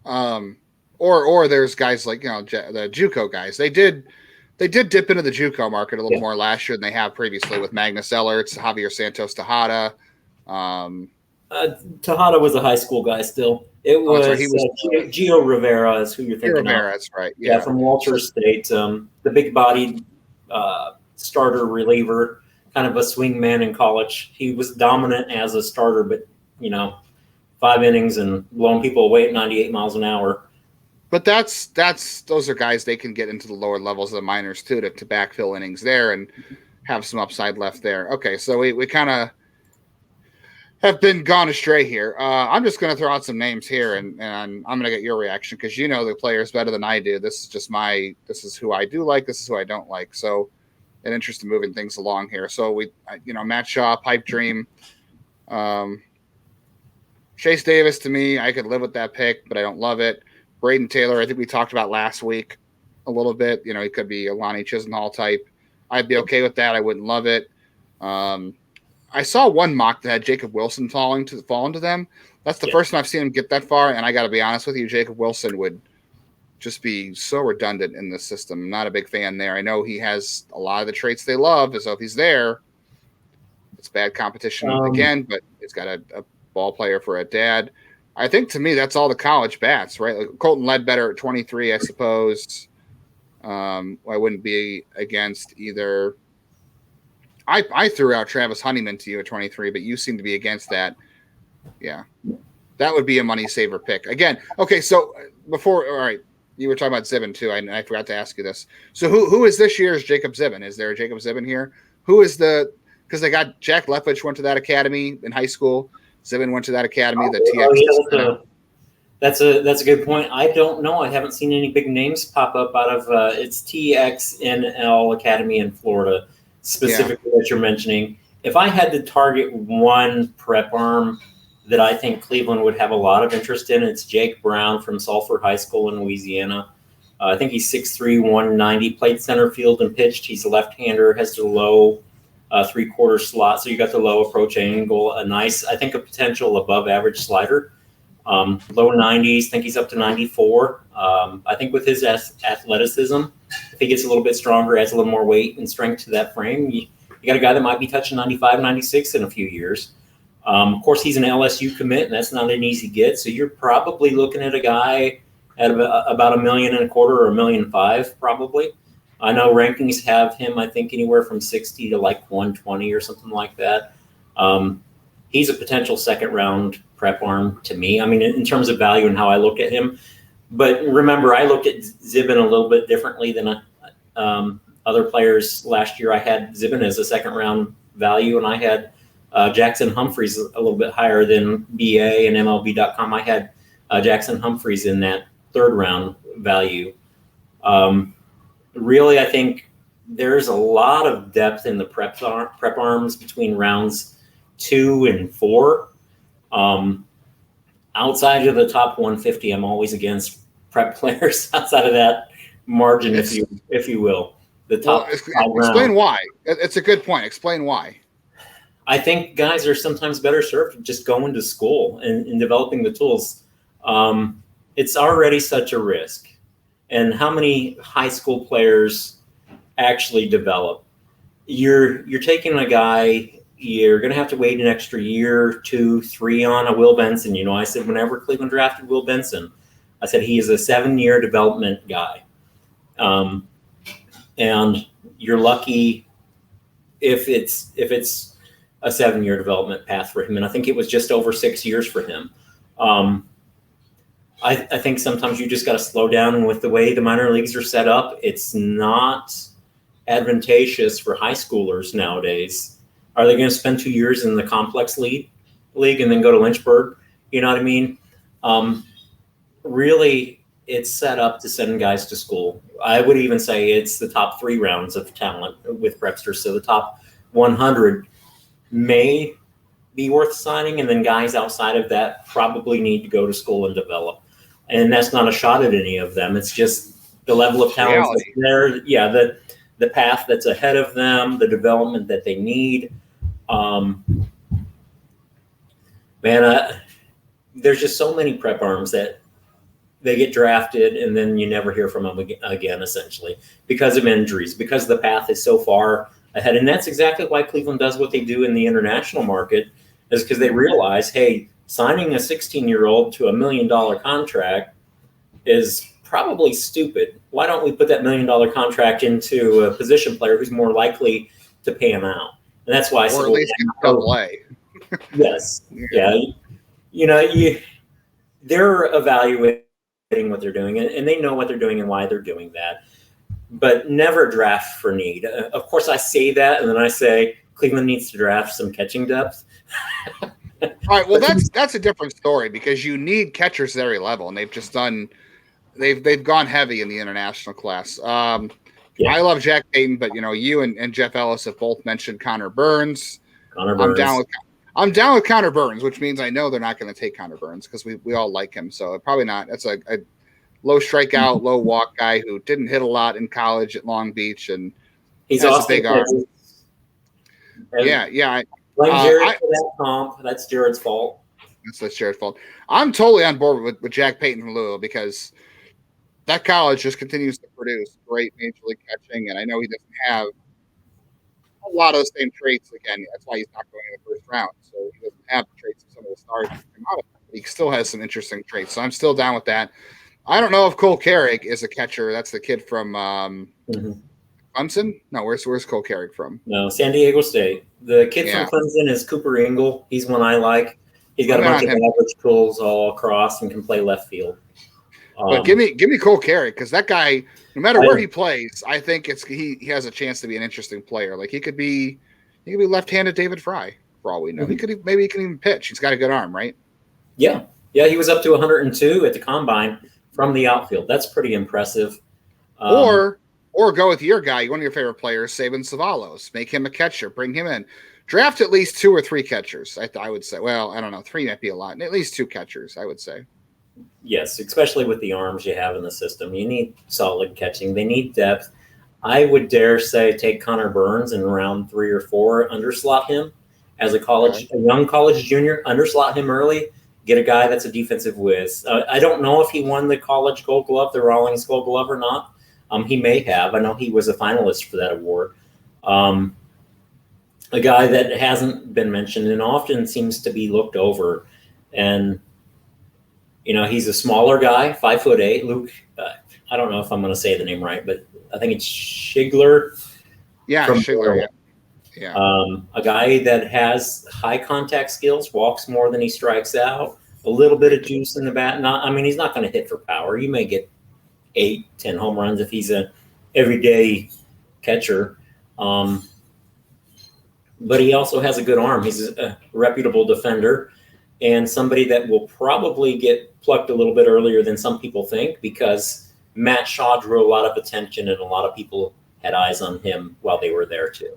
Well, or there's guys like, the JUCO guys. They did dip into the JUCO market a little more last year than they have previously with Magnus Ellerts, Javier Santos Tejada. Tejada was a high school guy still. It was, right. He was Gio Rivera is who you're thinking Rivera, of. that's right. Yeah, from Walters State. The big-bodied starter reliever, kind of a swingman in college. He was dominant as a starter, but, 5 innings and blowing people away at 98 miles an hour. But those are guys they can get into the lower levels of the minors too to backfill innings there and have some upside left there. Okay, so we kind of have been gone astray here. I'm just going to throw out some names here, and I'm going to get your reaction because you know the players better than I do. This is who I do like. This is who I don't like. So, an interest in moving things along here. So Matt Shaw, pipe dream. Chase Davis, to me, I could live with that pick, but I don't love it. Braden Taylor, I think we talked about last week a little bit. He could be a Lonnie Chisenhall type. I'd be okay with that. I wouldn't love it. I saw one mock that had Jacob Wilson fall into them. That's the first time I've seen him get that far, and I got to be honest with you, Jacob Wilson would just be so redundant in this system. I'm not a big fan there. I know he has a lot of the traits they love, so if he's there, it's bad competition again, but he's got a ball player for a dad. I think to me that's all the college bats, right? Like Colton Ledbetter at 23, I suppose. I wouldn't be against either. I threw out Travis Honeyman to you at 23, but you seem to be against that. Yeah, that would be a money saver pick again. Okay, so all right, you were talking about Zibin too. I forgot to ask you this. So who is this year's Jacob Zibin? Is there a Jacob Zibin here? Who is because they got Jack Leftwich went to that academy in high school. Zibin went to that academy. That's a good point. I don't know. I haven't seen any big names pop up out of it's TXNL Academy in Florida, specifically that you're mentioning. If I had to target one prep arm that I think Cleveland would have a lot of interest in, it's Jake Brown from Sulphur High School in Louisiana. I think he's 6'3", 190, played center field and pitched. He's a left-hander, has the low three-quarter slot, so you got the low approach angle, a potential above-average slider. Low 90s, think he's up to 94. I think with his athleticism, if he gets a little bit stronger, adds a little more weight and strength to that frame, you got a guy that might be touching 95, 96 in a few years. Of course, he's an LSU commit, and that's not an easy get, so you're probably looking at a guy at about $1.25 million or $1.5 million probably. I know rankings have him, I think, anywhere from 60 to like 120 or something like that. He's a potential second-round prep arm to me. I mean, in terms of value and how I look at him. But remember, I looked at Zibin a little bit differently than other players last year. I had Zibin as a second-round value, and I had Jackson Humphreys a little bit higher than BA and MLB.com. I had Jackson Humphreys in that third-round value. Really, I think there's a lot of depth in the prep arms between rounds 2 and 4. Outside of the top 150, I'm always against prep players outside of that margin, if you will. The top. Well, explain why. It's a good point. Explain why. I think guys are sometimes better served just going to school and developing the tools. It's already such a risk. And how many high school players actually develop? You're taking a guy, you're going to have to wait an extra year, 2, 3 on a Will Benson. I said whenever Cleveland drafted Will Benson, I said he is a 7-year development guy. And you're lucky if it's a 7-year development path for him. And I think it was just over 6 years for him. I think sometimes you just got to slow down. And with the way the minor leagues are set up, it's not advantageous for high schoolers nowadays. Are they going to spend 2 years in the complex league and then go to Lynchburg? You know what I mean? Really, it's set up to send guys to school. I would even say it's the top 3 rounds of talent with prepsters. So the top 100 may be worth signing, and then guys outside of that probably need to go to school and develop. And that's not a shot at any of them. It's just the level of talent that's there. Yeah, the path that's ahead of them, the development that they need. There's just so many prep arms that they get drafted, and then you never hear from them again, essentially, because of injuries, because the path is so far ahead. And that's exactly why Cleveland does what they do in the international market, is because they realize, hey, signing a 16-year-old to $1 million contract is probably stupid. Why don't we put that $1 million contract into a position player who's more likely to pay him out? And that's why I said, or at least in Double-A. Yes. Yeah. You know, they're evaluating what they're doing, and they know what they're doing and why they're doing that. But never draft for need. Of course, I say that, and then I say Cleveland needs to draft some catching depth. All right. Well, that's a different story, because you need catchers at every level, and they've just done. They've gone heavy in the international class. I love Jack Payton, but you and Jeff Ellis have both mentioned Connor Burns. I'm down with Connor Burns, which means I know they're not going to take Connor Burns because we all like him. So probably not. That's a low strikeout, low walk guy who didn't hit a lot in college at Long Beach, and he's has a big arm. Yeah. Blame Jared for that comp. That's Jared's fault. That's Jared's fault. I'm totally on board with Jack Payton from Louisville, because that college just continues to produce great major league catching, and I know he doesn't have a lot of the same traits. Again, that's why he's not going in the first round. So he doesn't have the traits of some of the stars that come out of it. But he still has some interesting traits. So I'm still down with that. I don't know if Cole Carrick is a catcher. That's the kid from Clemson. No, where's Cole Carrick from? No, San Diego State. The kid from Clemson is Cooper Ingle. He's one I like. He's got a bunch of average tools all across and can play left field. But give me Cole Carrick, because that guy, no matter where he plays, I think he has a chance to be an interesting player. Like he could be left-handed David Fry for all we know. Mm-hmm. Maybe he can even pitch. He's got a good arm, right? Yeah. He was up to 102 at the combine from the outfield. That's pretty impressive. Or go with your guy, one of your favorite players, Saban Savalos. Make him a catcher. Bring him in. Draft at least 2 or 3 catchers. I would say. Well, I don't know. 3 might be a lot. At least 2 catchers, I would say. Yes, especially with the arms you have in the system. You need solid catching. They need depth. I would dare say take Connor Burns in round 3 or 4, underslot him as a young college junior, underslot him early, get a guy that's a defensive whiz. I don't know if he won the college Gold Glove, the Rawlings Gold Glove or not. He may have. I know he was a finalist for that award. A guy that hasn't been mentioned and often seems to be looked over. And he's a smaller guy, 5'8". Luke, I don't know if I'm going to say the name right, but I think it's Schigler. Yeah, Schigler. Yeah. A guy that has high contact skills, walks more than he strikes out, a little bit of juice in the bat. He's not going to hit for power. You may get 8, 10 home runs if he's a everyday catcher. But he also has a good arm. He's a reputable defender. And somebody that will probably get plucked a little bit earlier than some people think, because Matt Shaw drew a lot of attention and a lot of people had eyes on him while they were there too.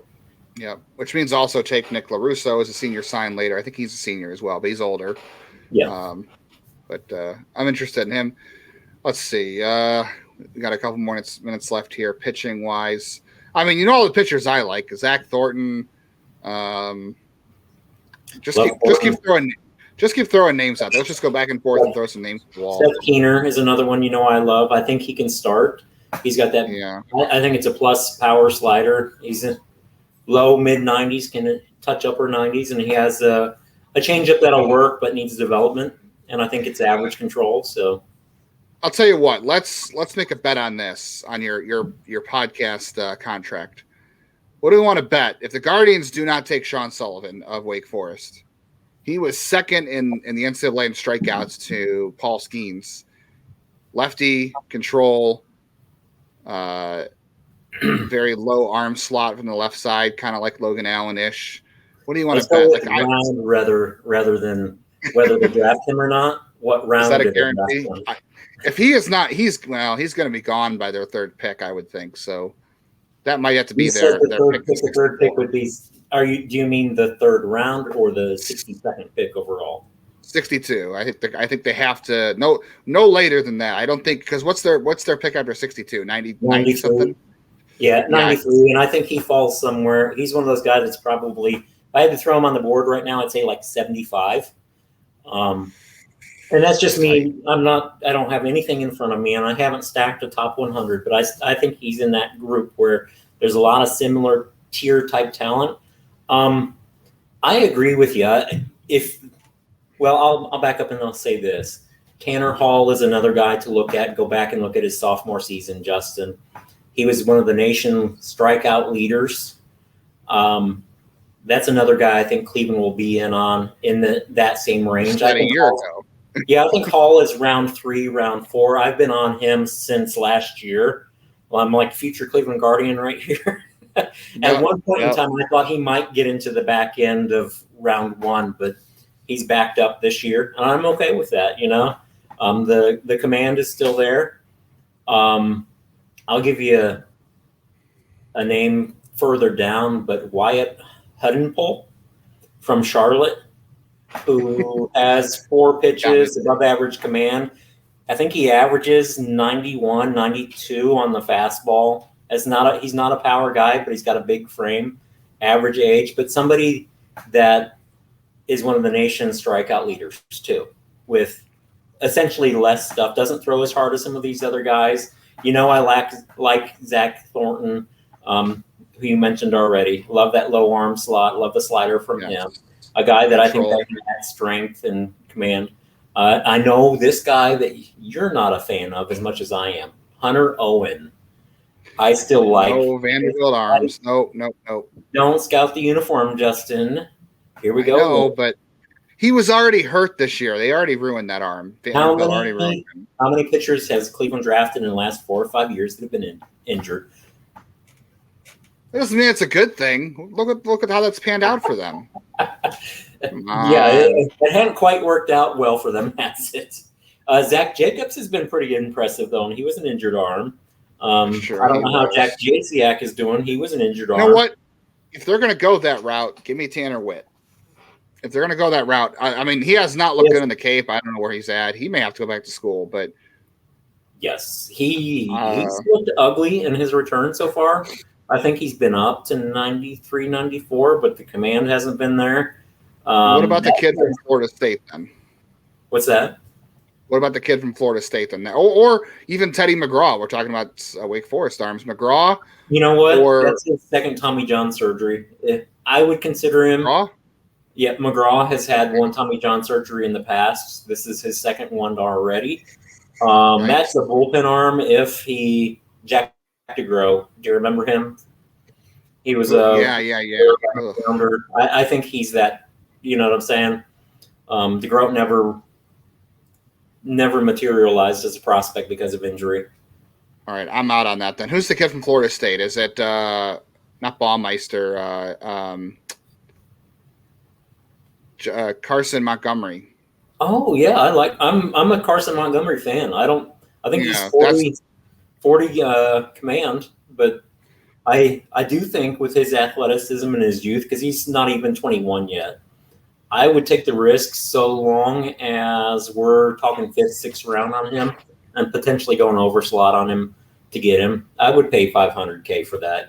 Yeah, which means also take Nick LaRusso as a senior sign later. I think he's a senior as well, but he's older. Yeah. But I'm interested in him. Let's see. We got a couple more minutes left here, pitching wise. All the pitchers I like: Zach Thornton. Just keep throwing names out there. Let's just go back and forth and throw some names at the wall. Seth Keener is another one I love. I think he can start. He's got that. Yeah. I think it's a plus power slider. He's a low mid 90s, can touch upper 90s, and he has a changeup that'll work but needs development. And I think it's average control. So I'll tell you what. Let's make a bet on this on your podcast contract. What do we want to bet? If the Guardians do not take Sean Sullivan of Wake Forest, he was second in the NCAA in strikeouts to Paul Skeens. Lefty, control, very low arm slot from the left side, kind of like Logan Allen-ish. What do you want to bet? Rather than whether they draft him or not. What round? Is that a guarantee? If he is not, he's going to be gone by their 3rd pick, I would think. So that might have to be their pick. The 3rd pick would be. Do you mean the 3rd round or the 62nd pick overall? 62. I think they have to no later than that. I don't think, because what's their pick after 62? 90 something? Yeah, 93. And I think he falls somewhere. He's one of those guys that's probably, if I had to throw him on the board right now, I'd say like 75. And that's just me. I don't have anything in front of me, and I haven't stacked a top 100, but I think he's in that group where there's a lot of similar tier type talent. I agree with you. I'll back up and I'll say this. Tanner Hall is another guy to look at. Go back and look at his sophomore season, Justin. He was one of the nation strikeout leaders. That's another guy I think Cleveland will be in that same range. About a year ago. Yeah, I think Hall is round 3, round 4. I've been on him since last year. Well, I'm like future Cleveland Guardian right here. At one point in time, I thought he might get into the back end of round 1, but he's backed up this year, and I'm okay with that. The command is still there. I'll give you a name further down, but Wyatt Huddenpole from Charlotte, who has 4 pitches, above average command. I think he averages 91, 92 on the fastball. He's not a power guy, but he's got a big frame, average age, but somebody that is one of the nation's strikeout leaders too, with essentially less stuff. Doesn't throw as hard as some of these other guys. I like Zach Thornton, who you mentioned already. Love that low arm slot. Love the slider from him. A guy that I think that can add strength and command. I know this guy that you're not a fan of as much as I am, Hunter Owen. I still like. No Vanderbilt arms. Nope. Don't scout the uniform, Justin. Here we go. No, but he was already hurt this year. They already ruined that arm. How many pitchers has Cleveland drafted in the last 4 or 5 years that have been injured? That doesn't mean it's a good thing. Look at how that's panned out for them. Yeah, it hadn't quite worked out well for them, has it? Zach Jacobs has been pretty impressive, though, and he was an injured arm. Sure, I don't know how Jack Jasiak is doing. He was an injured arm. You know what? If they're going to go that route, give me Tanner Witt. If they're going to go that route, I mean, he has not looked good in the Cape. I don't know where he's at. He may have to go back to school, but yes, he's looked ugly in his return so far. I think he's been up to 93, 94, but the command hasn't been there. What about the kid from Florida State then? What's that? What about the kid from Florida State then? Or even Teddy McGraw. We're talking about Wake Forest arms. McGraw. You know what? That's his second Tommy John surgery. I would consider him. McGraw? Yeah, McGraw has had one Tommy John surgery in the past. This is his second one already. Right. That's a bullpen arm if Jack DeGrow. Do you remember him? He was yeah. I think he's that. You know what I'm saying? DeGroat never materialized as a prospect because of injury. All right, I'm out on that then. Who's the kid from Florida State? Is it not Baumeister? Carson Montgomery. Oh yeah, I'm a Carson Montgomery fan. I think he's 40 command, but I do think with his athleticism and his youth, because he's not even 21 yet, I would take the risk so long as we're talking 5th, 6th round on him and potentially going over slot on him to get him. I would pay $500K for that.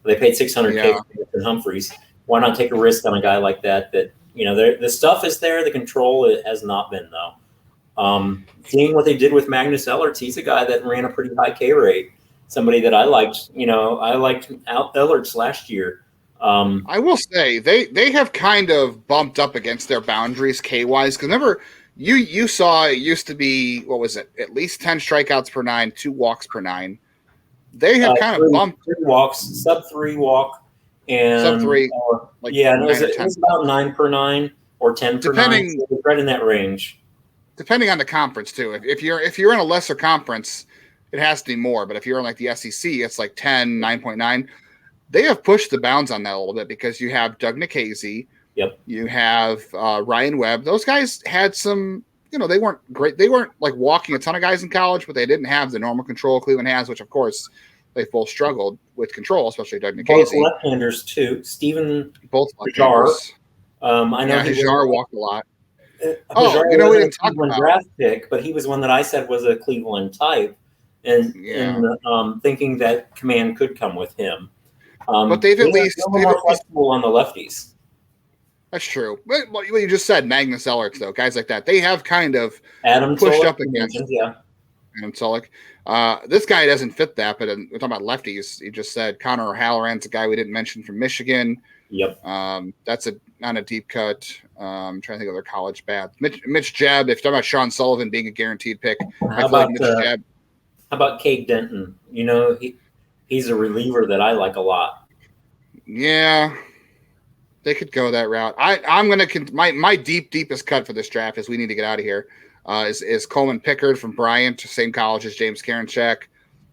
They paid $600K for Humphreys. Why not take a risk on a guy like that? The stuff is there. The control it has not been though. Seeing what they did with Magnus Ellerts, he's a guy that ran a pretty high K rate. Somebody that I liked. I liked Ellerts last year. I will say they have kind of bumped up against their boundaries K-wise, because remember you saw it used to be, what was it, at least 10 strikeouts per 9, 2 walks per 9. They have kind of bumped 3 walks, sub 3 walk, and sub 3. It was about 9 per 9 or 10 per 9. So right in that range. Depending on the conference too. If you're in a lesser conference, it has to be more. But if you're in like the SEC, it's like 10, 9.9. They have pushed the bounds on that a little bit because you have Doug Nikhazy. Yep. You have Ryan Webb. Those guys had some, they weren't great. They weren't like walking a ton of guys in college, but they didn't have the normal control Cleveland has, which of course they've both struggled with control, especially Doug Nikhazy. Both left-handers too. Both left-handers. I know Hajar walked a lot. We didn't talk about draft pick, but he was one that I said was a Cleveland type, and thinking that command could come with him. But they've at least more flexible on the lefties. That's true. But what you just said, Magnus Ellerts, though, guys like that, they have kind of Adam pushed Solik, up against yeah. Adam Solik. This guy doesn't fit that, but we're talking about lefties. You just said Connor O'Halloran's a guy we didn't mention from Michigan. Yep. That's not a deep cut. I'm trying to think of their college bats. Mitch Jebb, if you're talking about Sean Sullivan being a guaranteed pick, How about Cade Denton? You know, he's a reliever that I like a lot. Yeah, they could go that route. I'm gonna my deepest cut for this draft is we need to get out of here. Is Coleman Pickard from Bryant, same college as James Karinchak.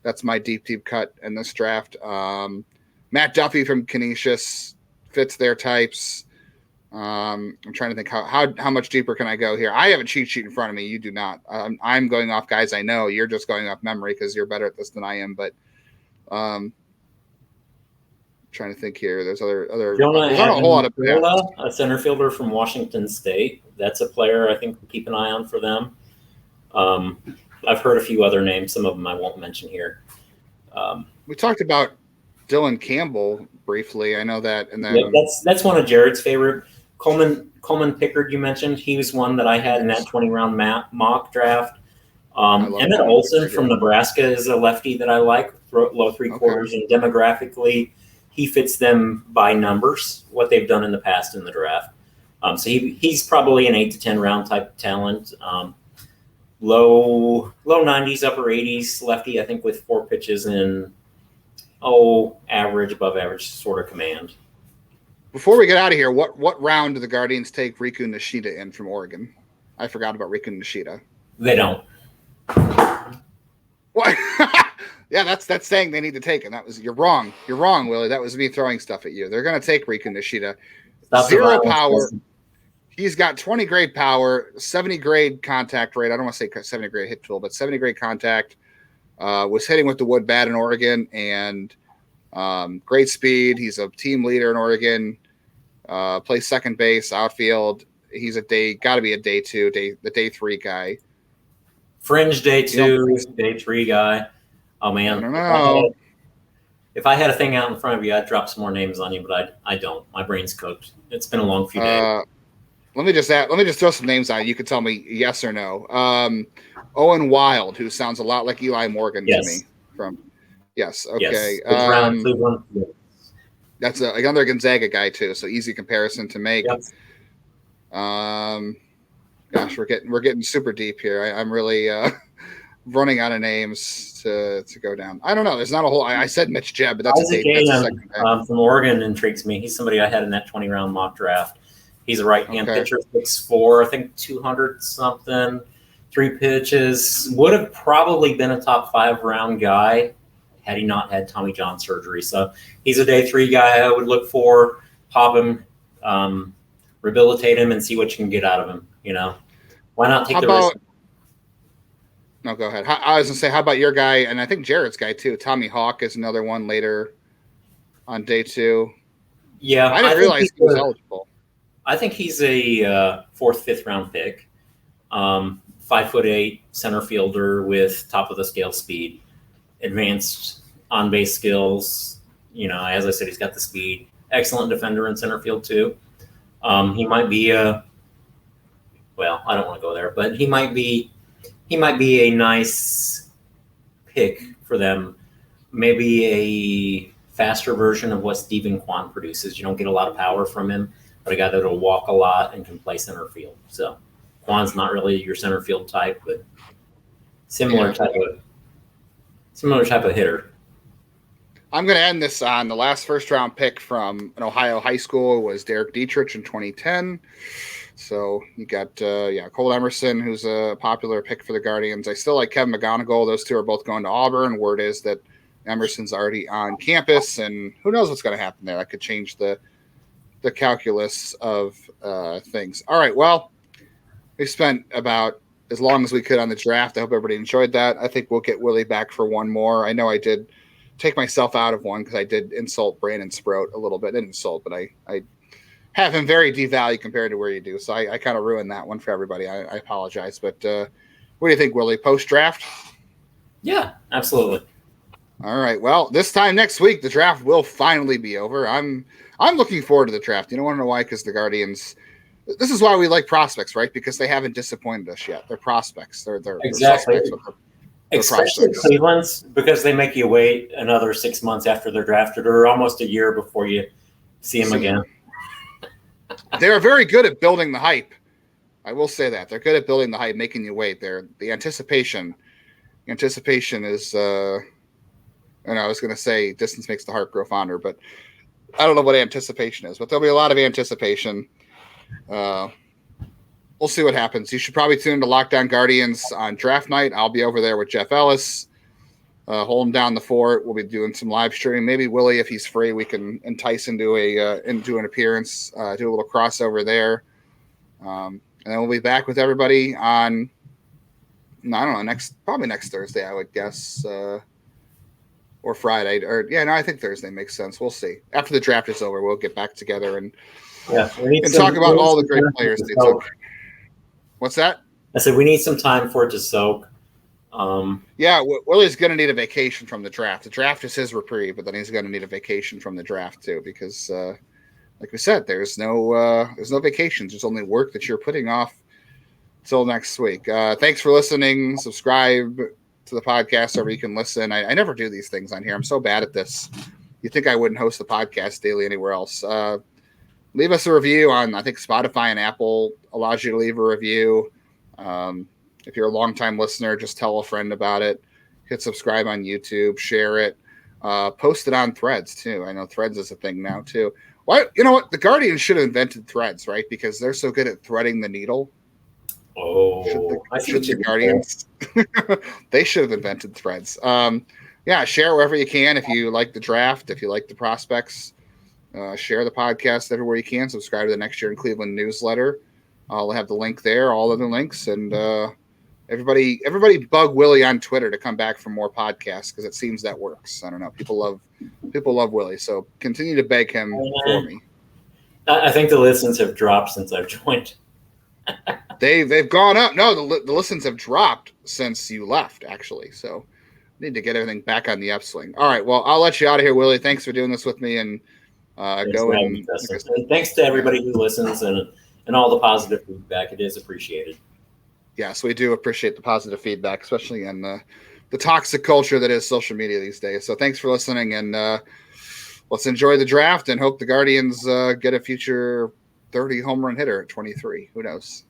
That's my deep cut in this draft. Matt Duffy from Canisius fits their types. I'm trying to think how much deeper can I go here. I have a cheat sheet in front of me. You do not. I'm going off guys I know. You're just going off memory because you're better at this than I am. But trying to think here. There's there's not a whole lot of a center fielder from Washington State. That's a player I think we'll keep an eye on for them. I've heard a few other names. Some of them I won't mention here. We talked about Dylan Campbell briefly. I know that, and then that's one of Jared's favorite. Coleman Pickard, you mentioned. He was one that I had in that 20-round mock draft. Emmett Olson from Nebraska is a lefty that I like, low three quarters, and demographically, he fits them by numbers, what they've done in the past in the draft. So he's probably an 8 to 10 round type of talent. Low 90s, upper 80s lefty, I think, with 4 pitches and average, above average sort of command. Before we get out of here, what round do the Guardians take Riku Nishida in from Oregon? I forgot about Riku Nishida. They don't. What? Yeah, that's saying they need to take him. You're wrong. You're wrong, Willie. That was me throwing stuff at you. They're going to take Riku Nishida. Zero power. He's got 20 grade power, 70 grade contact rate. I don't want to say 70 grade hit tool, but 70 grade contact. Was hitting with the wood bad in Oregon, and great speed. He's a team leader in Oregon. Plays second base, outfield. He's got to be a day 2, the day 3 guy. Fringe day 2, day 3 guy. Oh man, I don't know. If I had a thing out in front of you, I'd drop some more names on you, but I don't. My brain's cooked. It's been a long few days. Let me just throw some names on you. You can tell me yes or no. Owen Wild, who sounds a lot like Eli Morgan to me. Yes. Okay. Yes. That's another Gonzaga guy too. So easy comparison to make. Yep. Gosh, we're getting super deep here. I'm really running out of names to go down. I don't know. There's not a whole. I said Mitch Jebb, but that's Isaac from Oregon intrigues me. He's somebody I had in that 20-round mock draft. He's a right-hand pitcher, 6'4", I think 200 something, 3 pitches. Would have probably been a top 5 round guy had he not had Tommy John surgery. So he's a day 3 guy I would look for. Pop him, rehabilitate him, and see what you can get out of him. You know, why not take the risk? No, go ahead. I was gonna say, how about your guy? And I think Jared's guy too. Tommy Hawk is another one later on day 2. Yeah, I didn't realize he was eligible. I think he's a 4th, 5th round pick. 5'8" center fielder with top of the scale speed, advanced on base skills. You know, as I said, he's got the speed. Excellent defender in center field too. He might be I don't want to go there, but he might be a nice pick for them. Maybe a faster version of what Stephen Kwan produces. You don't get a lot of power from him, but a guy that'll walk a lot and can play center field. So Kwan's not really your center field type, but similar type of hitter. I'm going to end this on the last first-round pick from an Ohio high school was Derek Dietrich in 2010. So you got Colt Emerson, who's a popular pick for the Guardians. I still like Kevin McGonigal. Those two are both going to Auburn. Word is that Emerson's already on campus, and who knows what's going to happen there. That could change the calculus of things. All right, well, we spent about as long as we could on the draft. I hope everybody enjoyed that. I think we'll get Willie back for one more. I know I did take myself out of one because I did insult Brandon Sprout a little bit. I didn't insult, but I have him very devalued compared to where you do. So I kind of ruined that one for everybody. I apologize. But what do you think, Willie? Post-draft? Yeah, absolutely. All right. Well, this time next week, the draft will finally be over. I'm looking forward to the draft. You don't want to know why? Because the Guardians. This is why we like prospects, right? Because they haven't disappointed us yet. They're prospects. They're exactly. They're suspects. Especially Cleveland's, because they make you wait another 6 months after they're drafted, or almost a year before you see them again. They're very good at building the hype. I will say that they're good at building the hype, making you wait. The anticipation is. And I was going to say distance makes the heart grow fonder, but I don't know what anticipation is. But there'll be a lot of anticipation. We'll see what happens. You should probably tune into Lockdown Guardians on draft night. I'll be over there with Jeff Ellis, holding down the fort. We'll be doing some live streaming. Maybe Willie, if he's free, we can entice into an appearance, do a little crossover there, and then we'll be back with everybody on. I don't know, probably next Thursday, I would guess, or Friday, I think Thursday makes sense. We'll see. After the draft is over, we'll get back together and talk about all the great players they took. What's that? I said we need some time for it to soak. Willie's going to need a vacation from the draft. The draft is his reprieve, but then he's going to need a vacation from the draft too, because, like we said, there's no vacations. There's only work that you're putting off till next week. Thanks for listening. Subscribe to the podcast wherever you can listen. I never do these things on here. I'm so bad at this. You'd think I wouldn't host the podcast daily anywhere else. Leave us a review on, I think, Spotify and Apple allows you to leave a review. If you're a longtime listener, just tell a friend about it. Hit subscribe on YouTube, share it, post it on Threads too. I know Threads is a thing now too. Why? You know what? The Guardians should have invented Threads, right? Because they're so good at threading the needle. Should the Guardians? They should have invented Threads. Share wherever you can. If you like the draft, if you like the prospects. Share the podcast everywhere you can. Subscribe to the Next Year in Cleveland newsletter. I'll have the link there, all other links, and everybody bug Willie on Twitter to come back for more podcasts because it seems that works. I don't know. People love Willie, so continue to beg him for me. I think the listens have dropped since I've joined. They've gone up. No, the listens have dropped since you left, actually. So need to get everything back on the upswing. All right. Well, I'll let you out of here, Willie. Thanks for doing this with me, and thanks to everybody who listens and all the positive feedback. It is appreciated. Yes, we do appreciate the positive feedback, especially in the toxic culture that is social media these days. So thanks for listening, and let's enjoy the draft and hope the Guardians get a future 30 home run hitter at 23. Who knows?